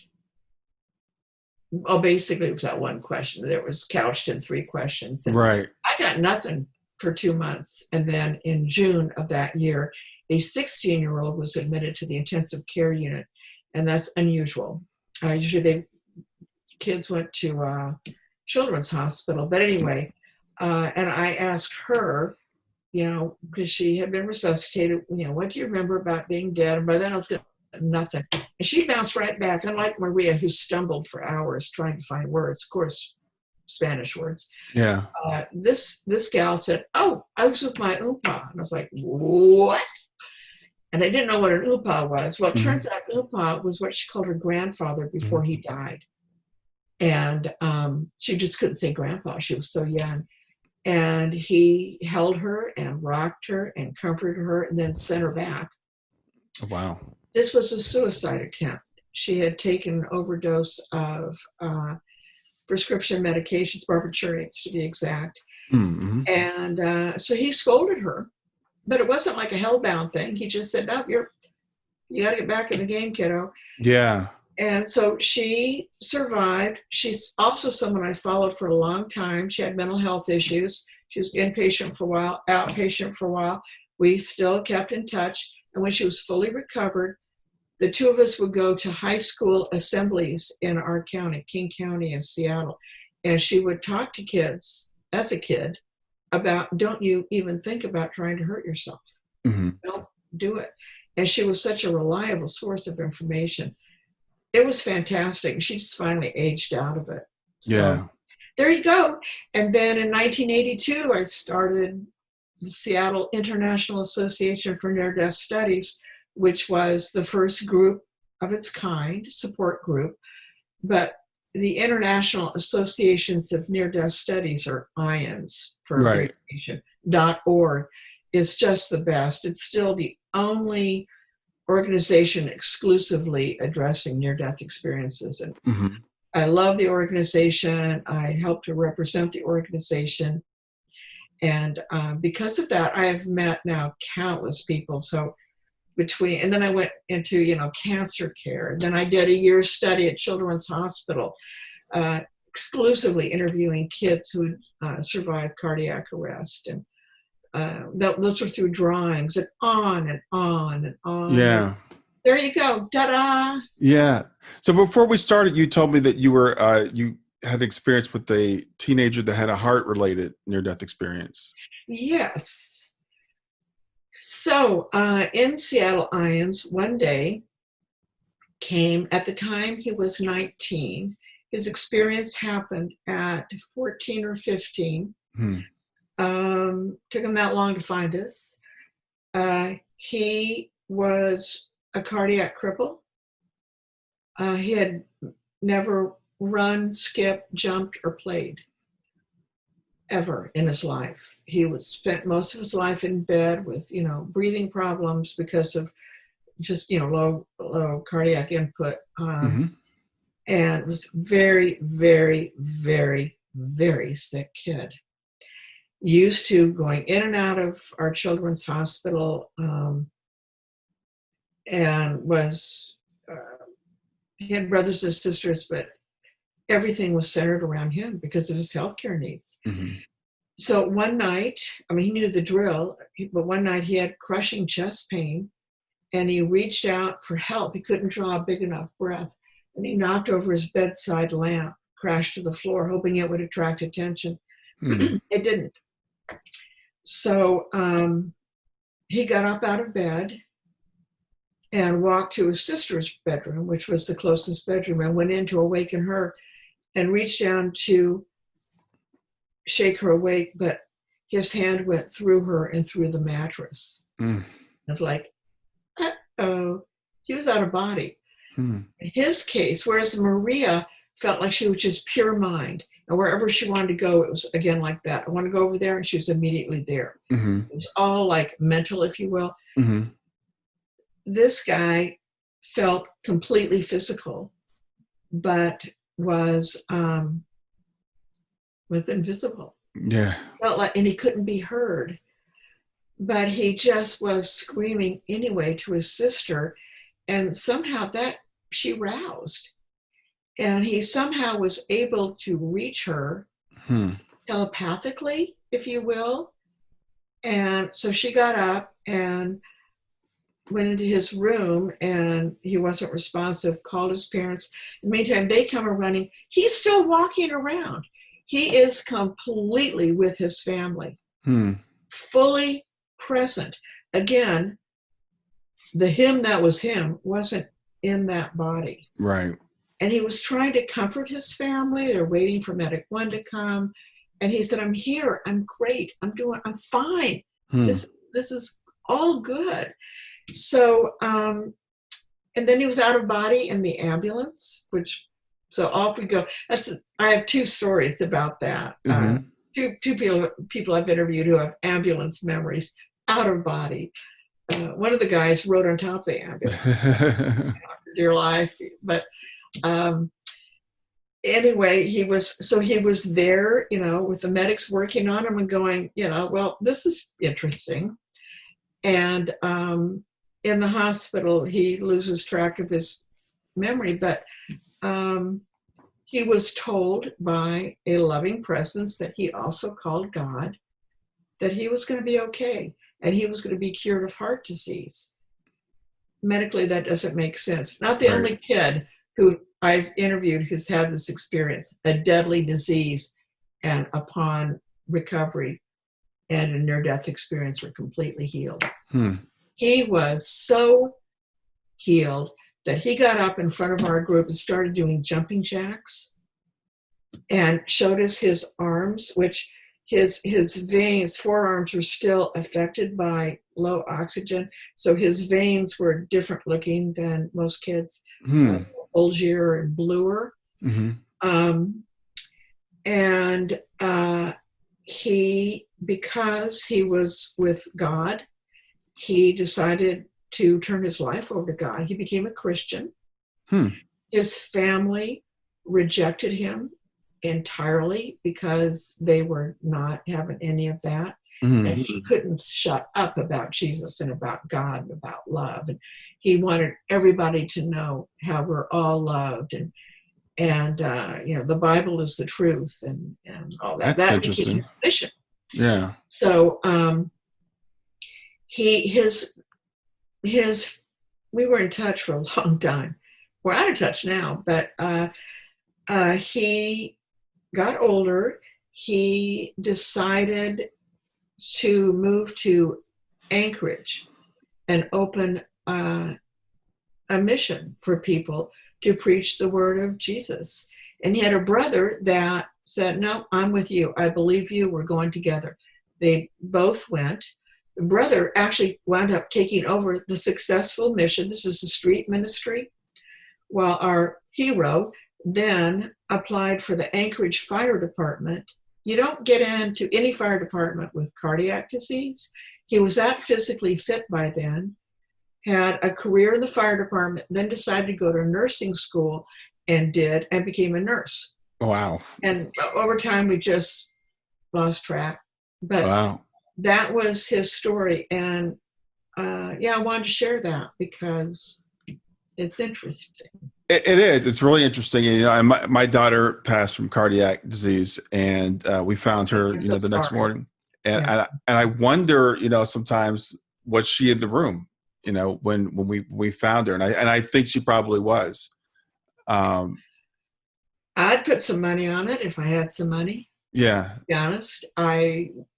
Well, basically, it was that one question that was couched in 3 questions. And right. I got nothing for 2 months. And then in June of that year, a 16-year-old was admitted to the intensive care unit. And that's unusual. Usually kids went to Children's Hospital. But anyway, and I asked her, because she had been resuscitated, what do you remember about being dead? And by then I was getting nothing. And she bounced right back, unlike Maria, who stumbled for hours trying to find words, of course, Spanish words. Yeah. This gal said, "Oh, I was with my oompa." And I was like, "What?" And I didn't know what an oompa was. Well, it turns out oompa was what she called her grandfather before he died. And she just couldn't say grandpa. She was so young. And he held her and rocked her and comforted her and then sent her back. Wow. This was a suicide attempt. She had taken an overdose of prescription medications, barbiturates to be exact. And so he scolded her, but it wasn't like a hellbound thing. He just said, "No, you got to get back in the game, kiddo." Yeah. And so she survived. She's also someone I followed for a long time. She had mental health issues. She was inpatient for a while, outpatient for a while. We still kept in touch. And when she was fully recovered, the two of us would go to high school assemblies in our county, King County in Seattle. And she would talk to kids as a kid about, don't you even think about trying to hurt yourself. Don't do it. And she was such a reliable source of information. It was fantastic. She just finally aged out of it. So there you go. And then in 1982, I started the Seattle International Association for Near-Death Studies, which was the first group of its kind, support group. But the International Associations of Near-Death Studies, or IANDS for abbreviation, .org, is just the best. It's still the only organization exclusively addressing near-death experiences. And I love the organization. I help to represent the organization. And because of that, I have met now countless people. So and then I went into, cancer care. And then I did a year's study at Children's Hospital, exclusively interviewing kids who had survived cardiac arrest. And those were through drawings, and on and on and on. Yeah. And there you go. Ta-da! Yeah. So before we started, you told me that you were you had experience with a teenager that had a heart-related near-death experience. Yes. So in Seattle IANDS, one day came, at the time he was 19. His experience happened at 14 or 15. Took him that long to find us. He was a cardiac cripple. He had never run, skipped, jumped, or played ever in his life. He spent most of his life in bed with, breathing problems because of just, low cardiac input. And was very, very, very, very sick kid. Used to going in and out of our children's hospital, and was, he had brothers and sisters, but everything was centered around him because of his healthcare needs. So one night, he knew the drill, but one night he had crushing chest pain, and he reached out for help. He couldn't draw a big enough breath, and he knocked over his bedside lamp, crashed to the floor, hoping it would attract attention. It didn't. So he got up out of bed and walked to his sister's bedroom, which was the closest bedroom, and went in to awaken her and reached down to shake her awake, but his hand went through her and through the mattress. It's like, uh-oh, he was out of body. In his case, whereas Maria felt like she was just pure mind, and wherever she wanted to go, it was again like that. I want to go over there, and she was immediately there. It was all like mental, if you will. This guy felt completely physical, but was invisible. Yeah. Felt like, and he couldn't be heard, but he just was screaming anyway to his sister, and somehow that she roused, and he somehow was able to reach her telepathically, if you will. And so she got up and went into his room, and he wasn't responsive, called his parents. In the meantime, they come running. He's still walking around. He is completely with his family, fully present. Again, the him that was him wasn't in that body. Right. And he was trying to comfort his family. They're waiting for Medic 1 to come. And he said, I'm here. I'm great. I'm fine. This is all good. So, and then he was out of body in the ambulance, so off we go. I have two stories about that. Two people I've interviewed who have ambulance memories, out of body. One of the guys rode on top of the ambulance for dear life. But anyway, he was there, with the medics working on him and going, well, this is interesting. And in the hospital, he loses track of his memory, but he was told by a loving presence that he also called God that he was going to be okay, and he was going to be cured of heart disease. Medically, that doesn't make sense. Not the only kid who I've interviewed who's had this experience, a deadly disease, and upon recovery and a near-death experience were completely healed. He was so healed that he got up in front of our group and started doing jumping jacks and showed us his arms, which his veins, forearms were still affected by low oxygen. So his veins were different looking than most kids, bulgier and bluer. And because he was with God, he decided to turn his life over to God. He became a Christian. His family rejected him entirely because they were not having any of that. Mhm. And he couldn't shut up about Jesus and about God and about love. And he wanted everybody to know how we're all loved, and the Bible is the truth, and all that. That's That became interesting. his mission. Yeah. So his we were in touch for a long time. We're out of touch now, but he got older. He decided to move to Anchorage and open a mission for people to preach the word of Jesus. And he had a brother that said, no, I'm with you. I believe you. We're going together. They both went. The brother actually wound up taking over the successful mission. This is a street ministry. While our hero then applied for the Anchorage Fire Department. You don't get into any fire department with cardiac disease. He was that physically fit by then, had a career in the fire department, then decided to go to nursing school and became a nurse. Wow. And over time, we just lost track. But Wow. that was his story. And I wanted to share that because it's interesting. It is. It's really interesting. You know, my daughter passed from cardiac disease, and we found her, the next morning. And I wonder, sometimes, was she in the room, when we found her? And I think she probably was. I'd put some money on it if I had some money. Yeah. To be honest,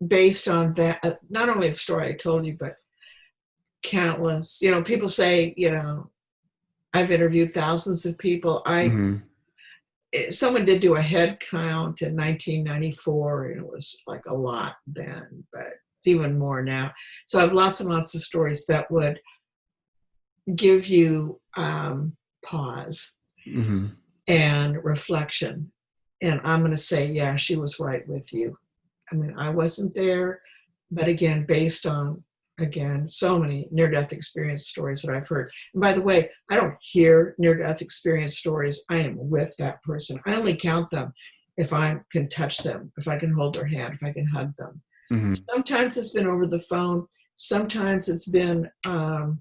based on that, not only the story I told you, but countless, people say, I've interviewed thousands of people. Someone did do a head count in 1994, and it was like a lot then, but it's even more now. So I have lots and lots of stories that would give you pause and reflection. And I'm going to say, yeah, she was right with you. I mean, I wasn't there, but again, based on, so many near-death experience stories that I've heard. And by the way, I don't hear near-death experience stories. I am with that person. I only count them if I can touch them, if I can hold their hand, if I can hug them. Sometimes it's been over the phone. Sometimes it's been, no,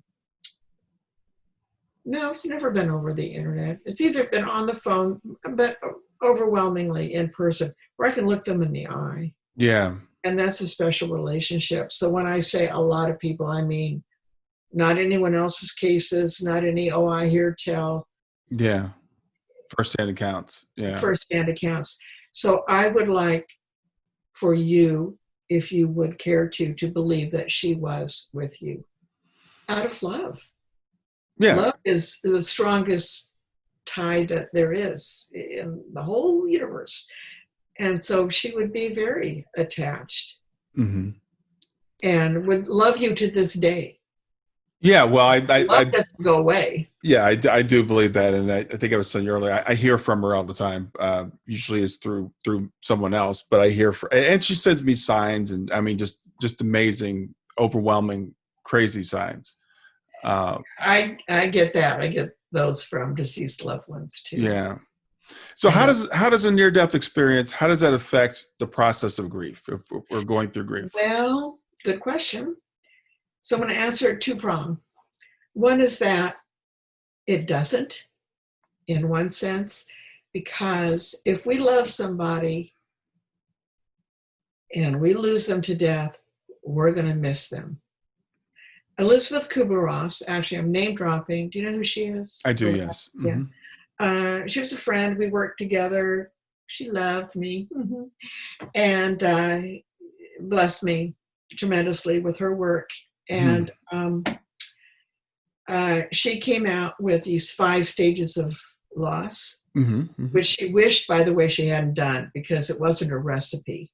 it's never been over the internet. It's either been on the phone, but overwhelmingly in person, where I can look them in the eye. Yeah. And that's a special relationship. So when I say a lot of people, I mean not anyone else's cases, not any, I hear tell. Yeah. First-hand accounts. Yeah. First-hand accounts. So I would like for you, if you would care to believe that she was with you out of love. Yeah. Love is the strongest tie that there is in the whole universe. And so she would be very attached and would love you to this day. Yeah, well, I doesn't go away. Yeah, I do believe that, and I think I was saying earlier, I hear from her all the time. Usually it's through someone else, but I hear and she sends me signs, and I mean just amazing, overwhelming, crazy signs. I get that. I get those from deceased loved ones too. Yeah. So how does a near-death experience, how does that affect the process of grief if we're going through grief? Well, good question. So I'm going to answer it two-pronged. One is that it doesn't, in one sense, because if we love somebody and we lose them to death, we're going to miss them. Elizabeth Kubler-Ross, actually I'm name dropping. Do you know who she is? I do, yes. Yeah. She was a friend. We worked together. She loved me and blessed me tremendously with her work. And she came out with these 5 stages of loss, which she wished, by the way, she hadn't done because it wasn't a recipe.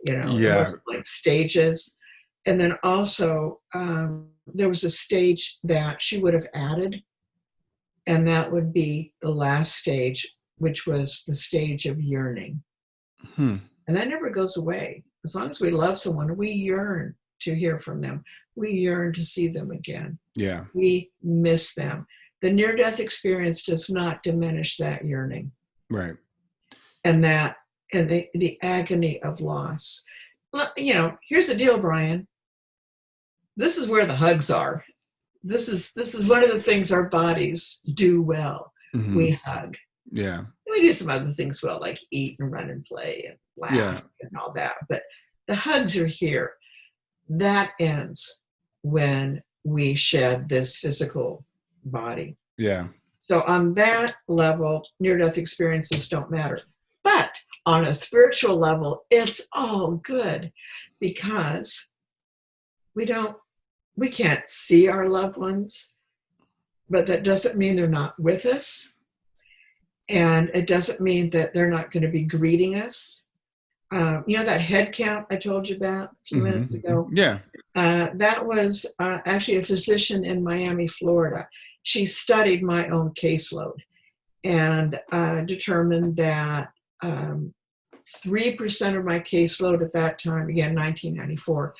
It was like stages. And then also there was a stage that she would have added. And that would be the last stage, which was the stage of yearning. And that never goes away. As long as we love someone, we yearn to hear from them. We yearn to see them again. Yeah. We miss them. The near-death experience does not diminish that yearning. Right. and the agony of loss. Well, here's the deal, Brian. This is where the hugs are. This is one of the things our bodies do well. Mm-hmm. We hug. Yeah. We do some other things well, like eat and run and play and laugh and all that. But the hugs are here. That ends when we shed this physical body. Yeah. So on that level, near-death experiences don't matter. But on a spiritual level, it's all good because we can't see our loved ones, but that doesn't mean they're not with us. And it doesn't mean that they're not going to be greeting us. That head count I told you about a few minutes ago? Yeah. That was actually a physician in Miami, Florida. She studied my own caseload and determined that 3% of my caseload at that time, again, 1994,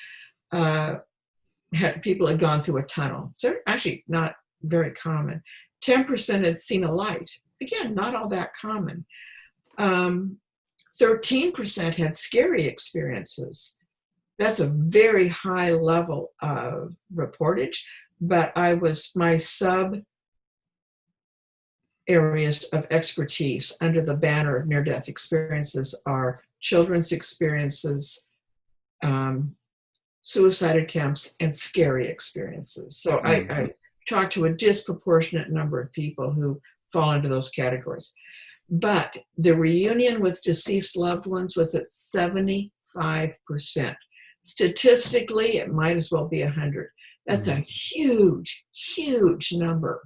people had gone through a tunnel. So actually not very common. 10% had seen a light. Again, not all that common. 13% had scary experiences. That's a very high level of reportage, but my sub areas of expertise under the banner of near-death experiences are children's experiences, suicide attempts, and scary experiences. So I talked to a disproportionate number of people who fall into those categories. But the reunion with deceased loved ones was at 75%. Statistically, it might as well be 100. That's a huge, huge number.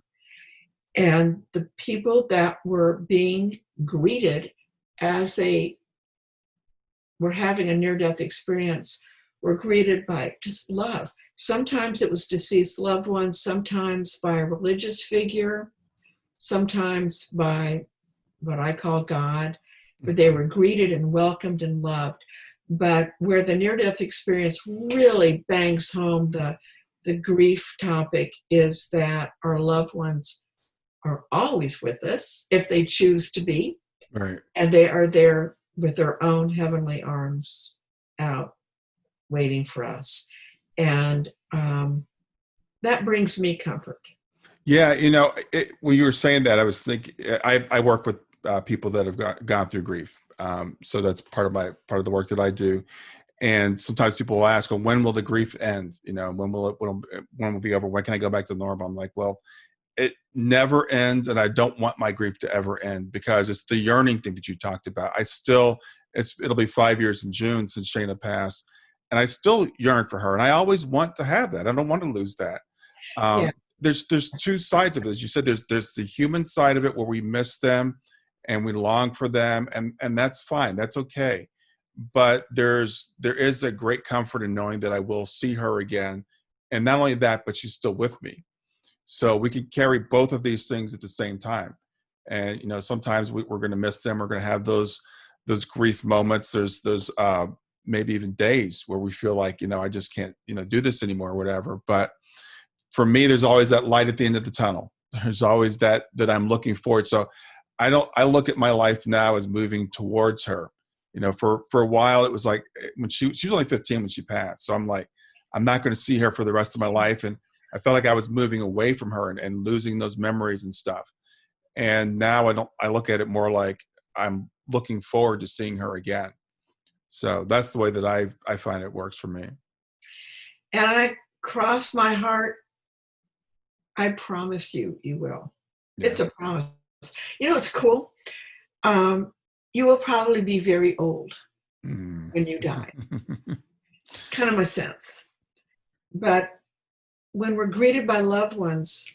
And the people that were being greeted as they were having a near-death experience were greeted by just love. Sometimes it was deceased loved ones, sometimes by a religious figure, sometimes by what I call God, where they were greeted and welcomed and loved. But where the near-death experience really bangs home the grief topic is that our loved ones are always with us if they choose to be. Right. And they are there with their own heavenly arms out waiting for us. And that brings me comfort. Yeah. When you were saying that, I was thinking, I work with people that have gone through grief. So that's part of the work that I do. And sometimes people will ask, well, when will the grief end? When will it be over? When can I go back to normal? I'm like, well, it never ends. And I don't want my grief to ever end because it's the yearning thing that you talked about. It'll be 5 years in June since Shayna passed. And I still yearn for her. And I always want to have that. I don't want to lose that. There's two sides of it. As you said, there's the human side of it where we miss them and we long for them. And that's fine. That's okay. But there is a great comfort in knowing that I will see her again. And not only that, but she's still with me. So we can carry both of these things at the same time. And, sometimes we're going to miss them. We're going to have those grief moments. There's those maybe even days where we feel like, I just can't, do this anymore or whatever. But for me, there's always that light at the end of the tunnel. There's always that I'm looking forward. So I look at my life now as moving towards her. For a while, it was like when she was only 15 when she passed. So I'm like, I'm not going to see her for the rest of my life. And I felt like I was moving away from her and losing those memories and stuff. And now I look at it more like I'm looking forward to seeing her again. So that's the way that I find it works for me. And I cross my heart. I promise you will. Yeah. It's a promise. It's cool. You will probably be very old when you die. Kind of my sense. But when we're greeted by loved ones,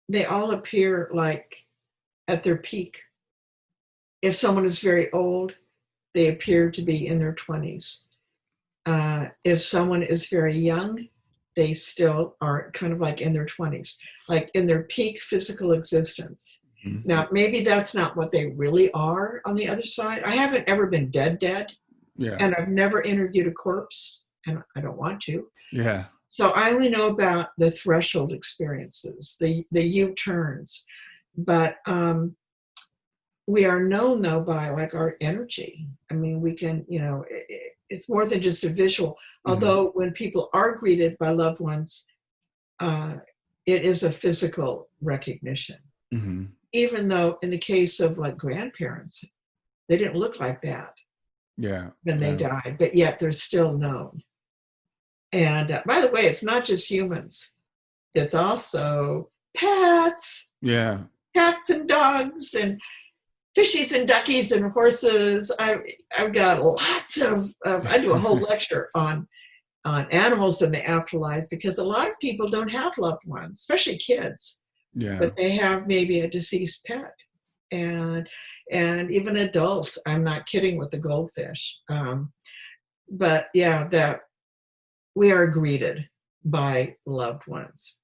they all appear like at their peak. If someone is very old, they appear to be in their 20s. If someone is very young, they still are kind of like in their 20s, like in their peak physical existence. Mm-hmm. Now, maybe that's not what they really are on the other side. I haven't ever been dead. Yeah. And I've never interviewed a corpse, and I don't want to. Yeah. So I only know about the threshold experiences, the U-turns. But we are known though by like our energy. I mean, we can, it's more than just a visual. Although when people are greeted by loved ones, it is a physical recognition. Even though in the case of like grandparents, they didn't look like that when they died, but yet they're still known. And by the way, it's not just humans. It's also pets. Yeah. Cats and dogs and fishies and duckies and horses. I've got lots of I do a whole lecture on animals in the afterlife, because a lot of people don't have loved ones, especially kids. But they have maybe a deceased pet, and even adults. I'm not kidding with the goldfish. But yeah, that we are greeted by loved ones.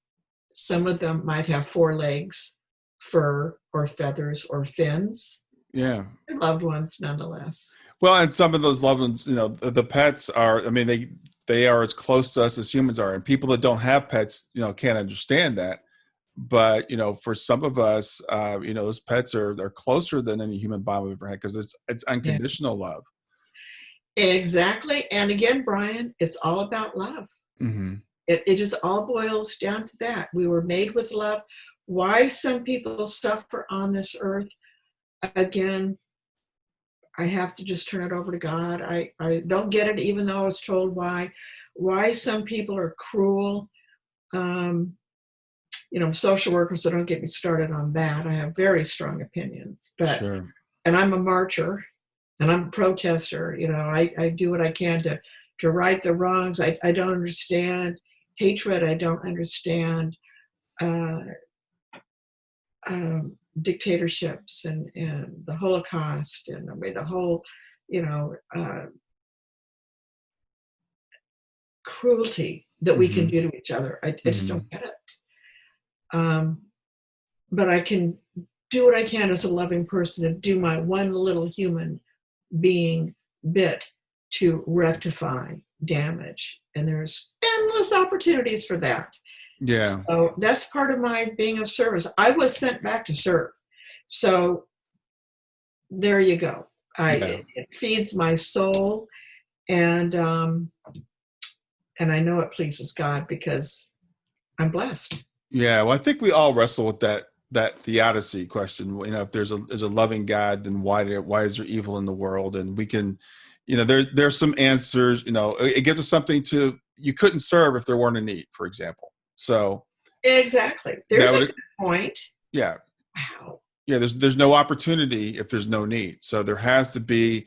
Some of them might have 4 legs, fur or feathers or fins. Yeah. They're loved ones nonetheless. Well, and some of those loved ones, the pets are, I mean, they are as close to us as humans are. And people that don't have pets, can't understand that. But, for some of us, those pets are closer than any human bond we've ever had, because it's unconditional love. Exactly. And again, Brian, it's all about love. It just all boils down to that. We were made with love. Why some people suffer on this earth, again, I have to just turn it over to God. I don't get it, even though I was told why some people are cruel. Social workers, so don't get me started on that. I have very strong opinions, but Sure. And I'm a marcher and I'm a protester. I do what I can to right the wrongs. I don't understand hatred. I don't understand dictatorships and the Holocaust and the whole, cruelty that we can do to each other. I just don't get it. But I can do what I can as a loving person to do my one little human being bit to rectify damage. And there's endless opportunities for that. Yeah. So that's part of my being of service. I was sent back to serve. So there you go. It feeds my soul, and I know it pleases God because I'm blessed. Yeah. Well, I think we all wrestle with that theodicy question. If there's a loving God, then why is there evil in the world? And we can, there's some answers. It gives us something to. You couldn't serve if there weren't a need, for example. So exactly, there's a good point. Yeah. Wow. Yeah. There's no opportunity if there's no need. So there has to be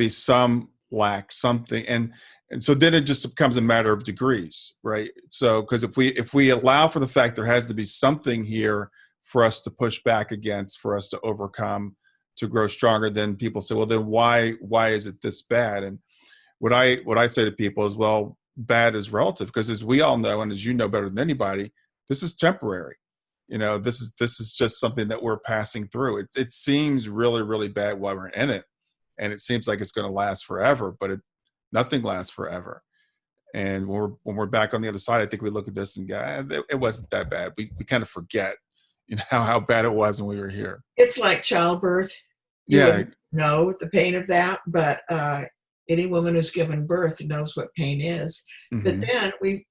some lack, something, and so then it just becomes a matter of degrees, right? So because if we allow for the fact there has to be something here for us to push back against, for us to overcome, to grow stronger, then people say, well, then why is it this bad? And what I say to people is, well, bad is relative, because as we all know, and as you know better than anybody, this is temporary. This is just something that we're passing through. It seems really, really bad while we're in it, and it seems like it's going to last forever, but nothing lasts forever. And when we're back on the other side, I think we look at this and go, it wasn't that bad. We kind of forget, how bad it was when we were here. It's like childbirth. You wouldn't know the pain of that, but any woman who's given birth knows what pain is. But then we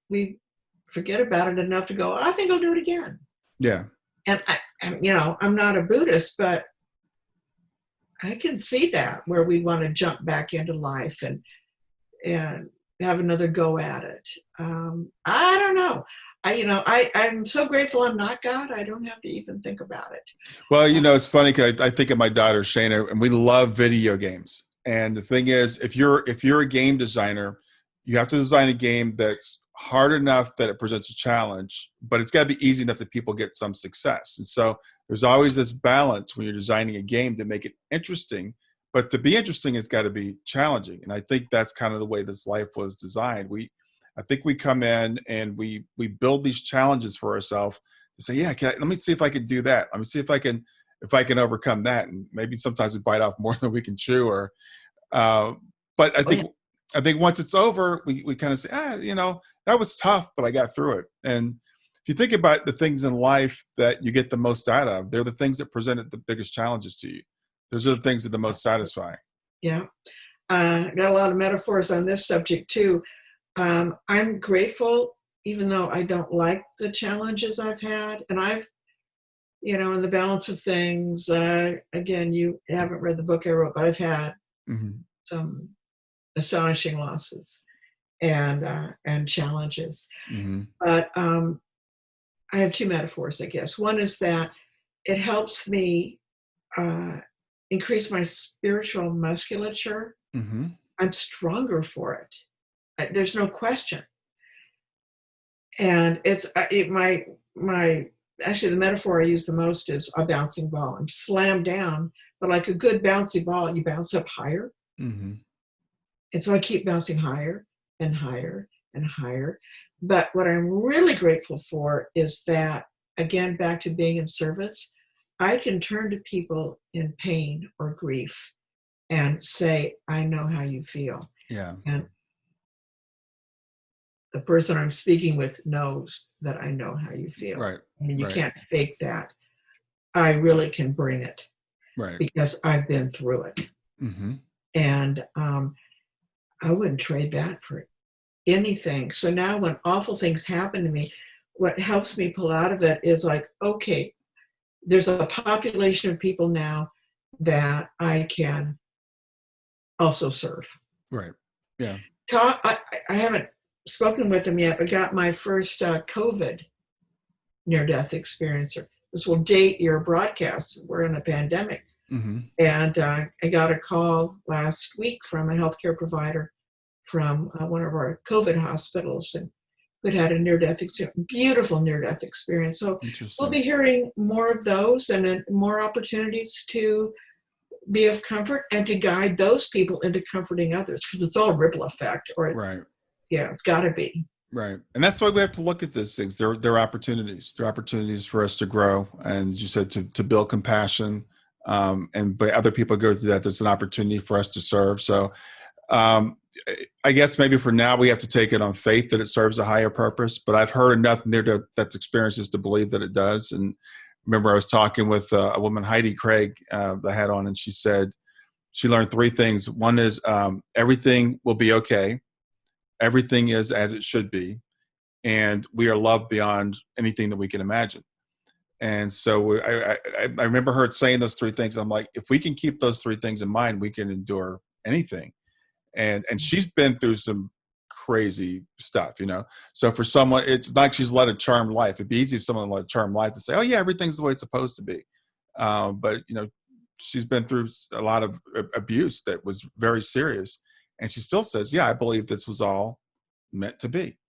forget about it enough to go, I think I'll do it again. Yeah. And I'm not a Buddhist, but I can see that where we want to jump back into life and have another go at it. I don't know. I'm so grateful I'm not God. I don't have to even think about it. Well, it's funny because I think of my daughter Shayna, and we love video games. And the thing is, if you're a game designer, you have to design a game that's hard enough that it presents a challenge, but it's got to be easy enough that people get some success. And so there's always this balance when you're designing a game to make it interesting. But to be interesting, it's got to be challenging. And I think that's kind of the way this life was designed. I think we come in and we build these challenges for ourselves to say, yeah, let me see if I can do that. Let me see if I can overcome that. And maybe sometimes we bite off more than we can chew. But I think once it's over, we kind of say, that was tough, but I got through it. And if you think about the things in life that you get the most out of, they're the things that presented the biggest challenges to you. Those are the things that are the most satisfying. Yeah. Got a lot of metaphors on this subject too. I'm grateful, even though I don't like the challenges I've had. And I've, in the balance of things, again, you haven't read the book I wrote, but I've had some astonishing losses and challenges. But I have two metaphors, I guess. One is that it helps me increase my spiritual musculature. I'm stronger for it. There's no question. And it's actually the metaphor I use the most is a bouncing ball. I'm slammed down, but like a good bouncy ball, you bounce up higher. And so I keep bouncing higher and higher and higher. But what I'm really grateful for is that, again, back to being in service, I can turn to people in pain or grief and say, I know how you feel. Yeah. And the person I'm speaking with knows that I know how you feel. Right. I mean, you can't fake that. I really can bring it. Right. Because I've been through it. And I wouldn't trade that for anything. So now when awful things happen to me, what helps me pull out of it is like, okay, there's a population of people now that I can also serve. Right. Yeah. I haven't spoken with them yet, but got my first COVID near-death experience. This will date your broadcast. We're in a pandemic. And I got a call last week from a healthcare provider from one of our COVID hospitals and who'd had a near-death experience, beautiful near-death experience. So we'll be hearing more of those and then more opportunities to be of comfort and to guide those people into comforting others, because it's all ripple effect. Yeah, it's got to be. Right. And that's why we have to look at these things. They're opportunities. They're opportunities for us to grow. And as you said, to build compassion. And but other people go through that, there's an opportunity for us to serve. So I guess maybe for now we have to take it on faith that it serves a higher purpose. But I've heard enough that's experiences to believe that it does. And remember, I was talking with a woman, Heidi Craig, that I had on, and she said she learned three things. One is everything will be okay. Everything is as it should be. And we are loved beyond anything that we can imagine. And so I remember her saying those three things. I'm like, if we can keep those three things in mind, we can endure anything. And she's been through some crazy stuff, So for someone, it's not like she's led a charmed life. It'd be easy if someone led a charmed life to say, oh yeah, everything's the way it's supposed to be. But she's been through a lot of abuse that was very serious. And she still says, yeah, I believe this was all meant to be.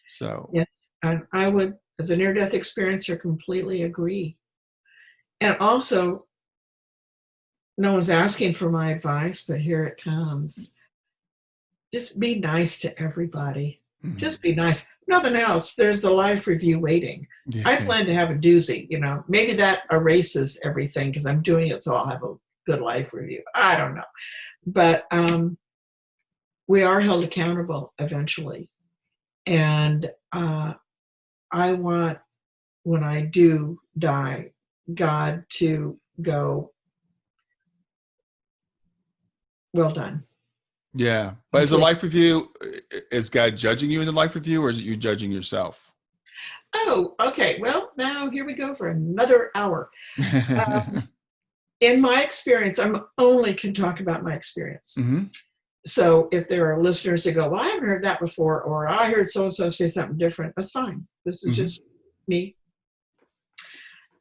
So yes, I would, as a near-death experiencer, completely agree. And also, no one's asking for my advice, but here it comes. Just be nice to everybody. Just be nice. Nothing else. There's the life review waiting. Yeah. I plan to have a doozy, Maybe that erases everything because I'm doing it so I'll have a good life review. I don't know. But we are held accountable eventually. And I want, when I do die, God to go, well done. Yeah. But as a life review, is God judging you in the life review, or is it you judging yourself? Oh, okay. Well, now here we go for another hour. In my experience, I only can talk about my experience. So if there are listeners that go, well, I haven't heard that before, or I heard so-and-so say something different, that's fine. This is just me.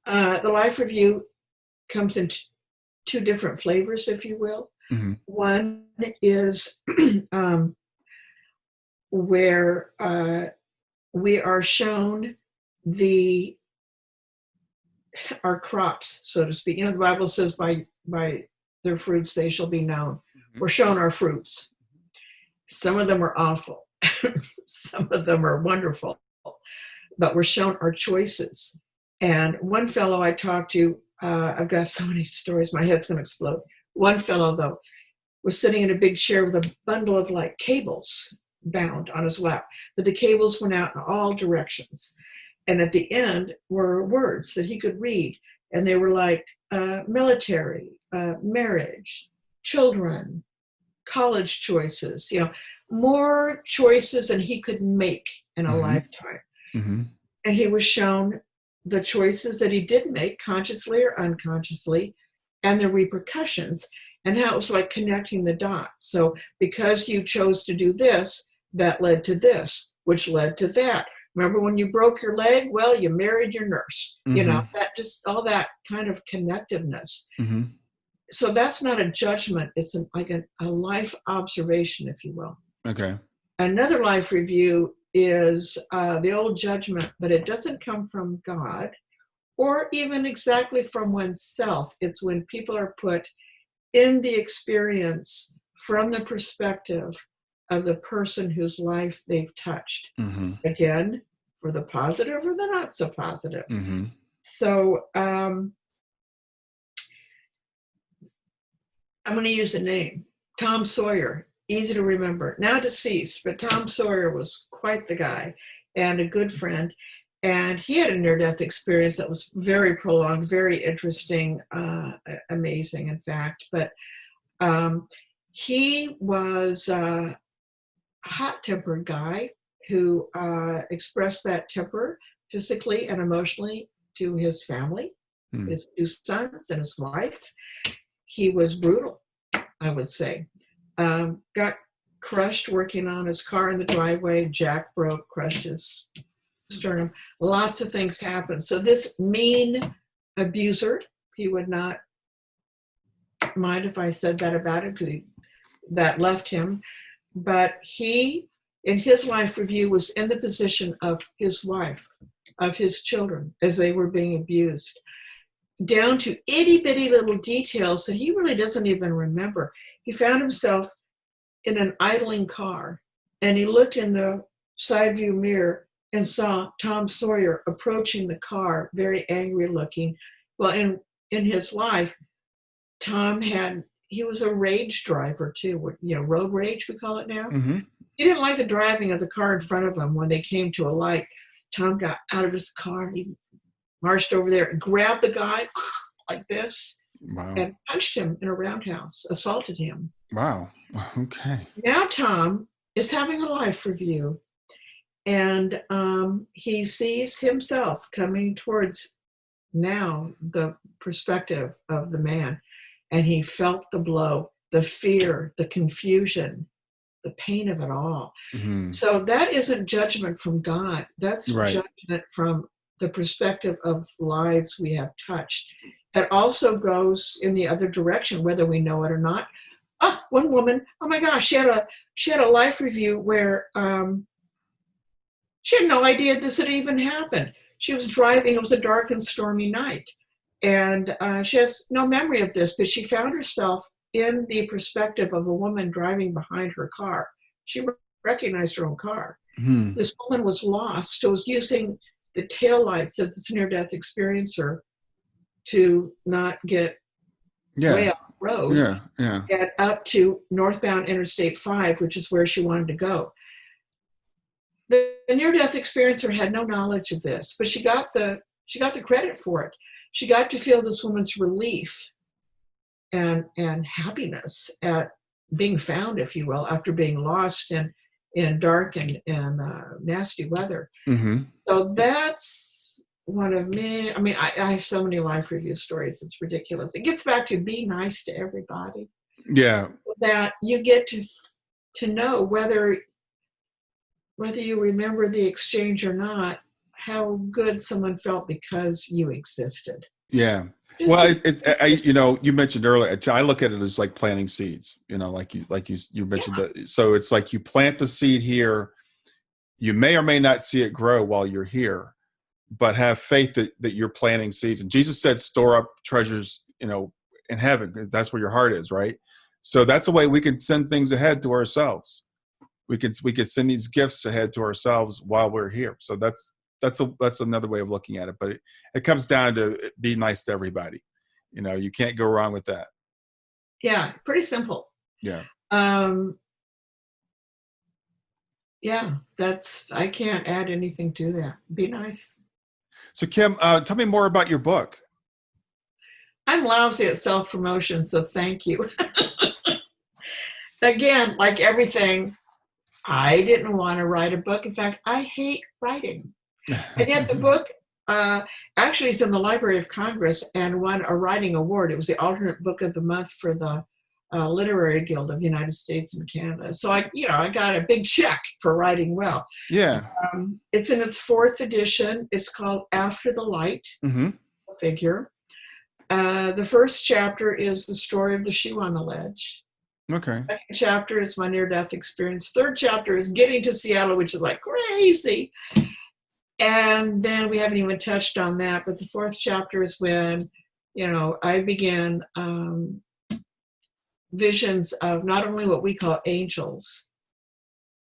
The life review comes in two different flavors, if you will. One is where we are shown our crops, so to speak. The Bible says by their fruits they shall be known. We're shown our fruits. Some of them are awful. Some of them are wonderful. But we're shown our choices. And one fellow I talked to, I've got so many stories, my head's going to explode. One fellow, though, was sitting in a big chair with a bundle of cables bound on his lap. But the cables went out in all directions. And at the end were words that he could read. And they were like military, marriage, children, college choices, more choices than he could make in a lifetime. Mm-hmm. And he was shown the choices that he did make, consciously or unconsciously, and the repercussions, and how it was like connecting the dots. So because you chose to do this, that led to this, which led to that. Remember when you broke your leg? Well, you married your nurse. That just all that kind of connectiveness. Mm-hmm. So that's not a judgment. It's like a life observation, if you will. Okay. Another life review is the old judgment, but it doesn't come from God or even exactly from oneself. It's when people are put in the experience from the perspective of the person whose life they've touched. Mm-hmm. Again, for the positive or the not so positive. Mm-hmm. So I'm going to use a name. Tom Sawyer, easy to remember. Now deceased, but Tom Sawyer was quite the guy and a good friend. And he had a near-death experience that was very prolonged, very interesting, amazing, in fact. But he was a hot-tempered guy who expressed that temper physically and emotionally to his family, his two sons and his wife. He was brutal, I would say. Got crushed working on his car in the driveway. Jack broke, crushed his sternum. Lots of things happened. So this mean abuser, he would not mind if I said that about him, because that left him. But he, in his life review, was in the position of his wife, of his children, as they were being abused, down to itty-bitty little details that he really doesn't even remember. He found himself in an idling car, and he looked in the side view mirror and saw Tom Sawyer approaching the car, very angry looking. Well, in his life, he was a rage driver too, road rage, we call it now. Mm-hmm. He didn't like the driving of the car in front of him. When they came to a light, Tom got out of his car, he marched over there and grabbed the guy like this. Wow. And punched him in a roundhouse, assaulted him. Wow. Okay. Now Tom is having a life review, and he sees himself coming towards now the perspective of the man, and he felt the blow, the fear, the confusion, the pain of it all. Mm-hmm. So that isn't judgment from God. That's right. Judgment from the perspective of lives we have touched. It also goes in the other direction, whether we know it or not. One woman, oh my gosh, she had a life review where she had no idea this had even happened. She was driving, it was a dark and stormy night, and she has no memory of this, but she found herself in the perspective of a woman driving behind her car. She recognized her own car. Mm-hmm. This woman was lost, so was using the taillights of this near-death experiencer to not get way off the road, get up to northbound Interstate 5, which is where she wanted to go. The near-death experiencer had no knowledge of this, but she got the credit for it. She got to feel this woman's relief and happiness at being found, if you will, after being lost in dark and nasty weather. Mm-hmm. So that's one of me. I mean, I have so many life review stories. It's ridiculous. It gets back to be nice to everybody. Yeah. That you get to know whether you remember the exchange or not, how good someone felt because you existed. Yeah. Well, you mentioned earlier, I look at it as like planting seeds, like you mentioned that. So it's like you plant the seed here, you may or may not see it grow while you're here, but have faith that you're planting seeds. And Jesus said, store up treasures, in heaven. That's where your heart is, right? So that's the way we can send things ahead to ourselves. We could send these gifts ahead to ourselves while we're here. So that's another way of looking at it. But it comes down to be nice to everybody. You can't go wrong with that. Yeah, pretty simple. Yeah. Yeah, I can't add anything to that. Be nice. So Kim, tell me more about your book. I'm lousy at self-promotion, so thank you. Again, like everything, I didn't want to write a book. In fact, I hate writing. And yet the book actually is in the Library of Congress and won a writing award. It was the alternate book of the month for the Literary Guild of the United States and Canada. So I got a big check for writing well. Yeah. It's in its 4th edition. It's called After the Light. Mm-hmm. Figure. The first chapter is the story of the shoe on the ledge. Okay. Second chapter is my near-death experience. Third chapter is getting to Seattle, which is like crazy. And then we haven't even touched on that. But the 4th chapter is when, I began visions of not only what we call angels,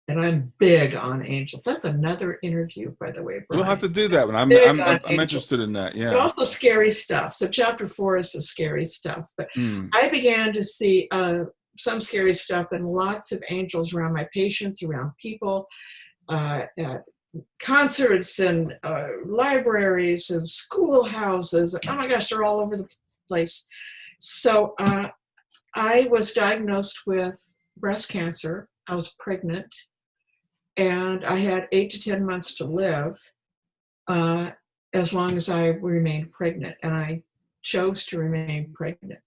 and I'm big on angels. That's another interview, by the way, Brian. We'll have to do that one. I'm interested in that. Yeah. But also scary stuff. So chapter 4 is the scary stuff. But I began to see some scary stuff and lots of angels around my patients, around people, at concerts and libraries and schoolhouses. Oh my gosh, they're all over the place. So I was diagnosed with breast cancer. I was pregnant, and I had 8 to 10 months to live as long as I remained pregnant, and I chose to remain pregnant.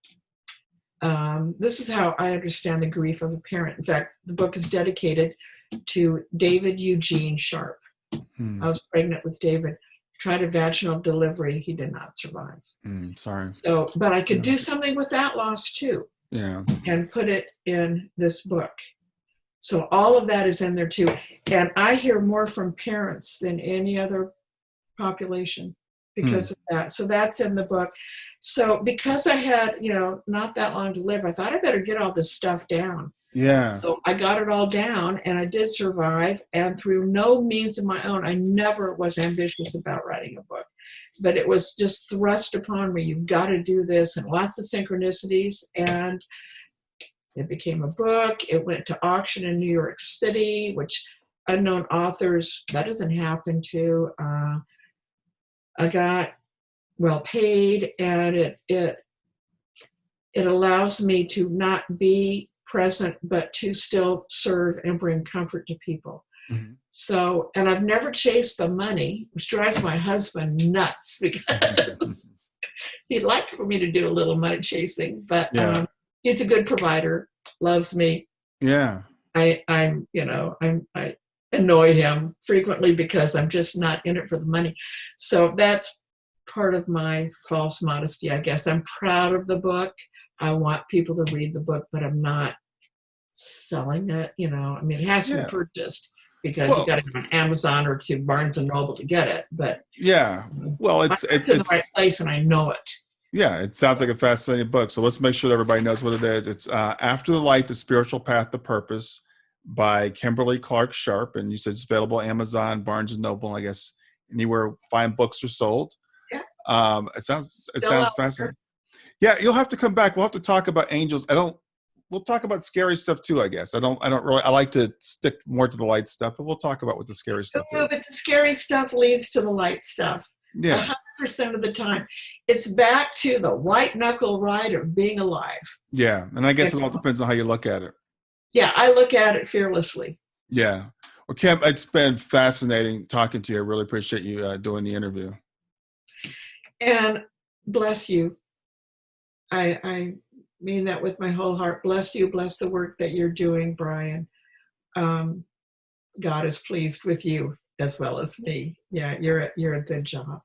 This is how I understand the grief of a parent. In fact, the book is dedicated to David Eugene Sharpe. I was pregnant with David, tried a vaginal delivery. He did not survive. Sorry. So, but I could do something with that loss too. Yeah. And put it in this book. So all of that is in there too. And I hear more from parents than any other population because of that. So that's in the book. So because I had, not that long to live, I thought I better get all this stuff down. Yeah. So I got it all down and I did survive. And through no means of my own, I never was ambitious about writing a book. But it was just thrust upon me. You've got to do this, and lots of synchronicities. And it became a book. It went to auction in New York City, which unknown authors, that doesn't happen to. I got well paid, and it allows me to not be present, but to still serve and bring comfort to people. Mm-hmm. So, and I've never chased the money, which drives my husband nuts because he'd like for me to do a little money chasing, but he's a good provider, loves me. Yeah. I annoy him frequently because I'm just not in it for the money. So that's part of my false modesty, I guess. I'm proud of the book. I want people to read the book, but I'm not selling it. It has to be purchased. Because you got to go on Amazon or to Barnes and Noble to get it, but it's in the right place, and I know it. Yeah, it sounds like a fascinating book. So let's make sure that everybody knows what it is. It's After the Light: The Spiritual Path to Purpose by Kimberly Clark-Sharp, and you said it's available on Amazon, Barnes and Noble, I guess anywhere fine books are sold. Yeah, it sounds fascinating. Yeah, you'll have to come back. We'll have to talk about angels. We'll talk about scary stuff too, I guess. I like to stick more to the light stuff, but we'll talk about what the scary stuff is. But the scary stuff leads to the light stuff. Yeah. 100% of the time. It's back to the white knuckle ride of being alive. Yeah. And I guess it all depends on how you look at it. Yeah. I look at it fearlessly. Yeah. Well, Kim, it's been fascinating talking to you. I really appreciate you doing the interview. And bless you. I mean that with my whole heart. Bless you. Bless the work that you're doing, Brian. God is pleased with you as well as me. Yeah, you're a good job.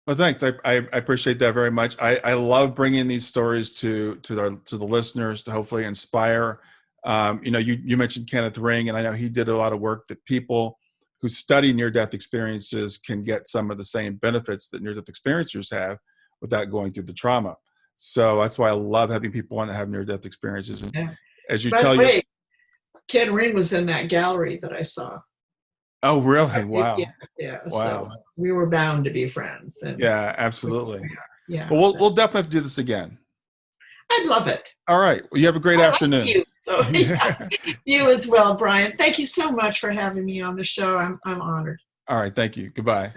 Well, thanks. I appreciate that very much. I love bringing these stories to the listeners to hopefully inspire. You mentioned Kenneth Ring, and I know he did a lot of work that people who study near-death experiences can get some of the same benefits that near-death experiencers have without going through the trauma. So that's why I love having people want to have near-death experiences. And as you tell you, Ken Ring was in that gallery that I saw. Oh, really? Wow. Yeah. Wow. So we were bound to be friends. And yeah, absolutely. Yeah. Well, we'll definitely have to do this again. I'd love it. All right. Well, you have a great afternoon. Like you. So, you as well, Brian. Thank you so much for having me on the show. I'm honored. All right. Thank you. Goodbye.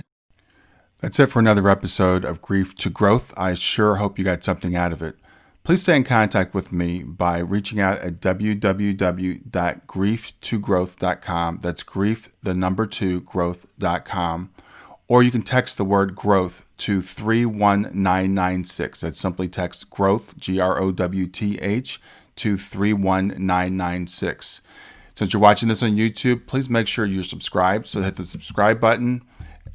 That's it for another episode of Grief to Growth. I sure hope you got something out of it. Please stay in contact with me by reaching out at www.grieftogrowth.com. That's growth2growth.com. Or you can text the word growth to 31996. That's simply text growth, GROWTH, to 31996. Since you're watching this on YouTube, please make sure you're subscribed. So hit the subscribe button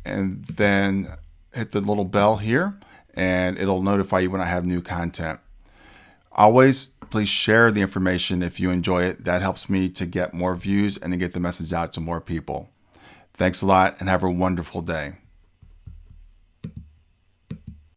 and then hit the little bell here, and it'll notify you when I have new content. Always, please share the information if you enjoy it. That helps me to get more views and to get the message out to more people. Thanks a lot and have a wonderful day.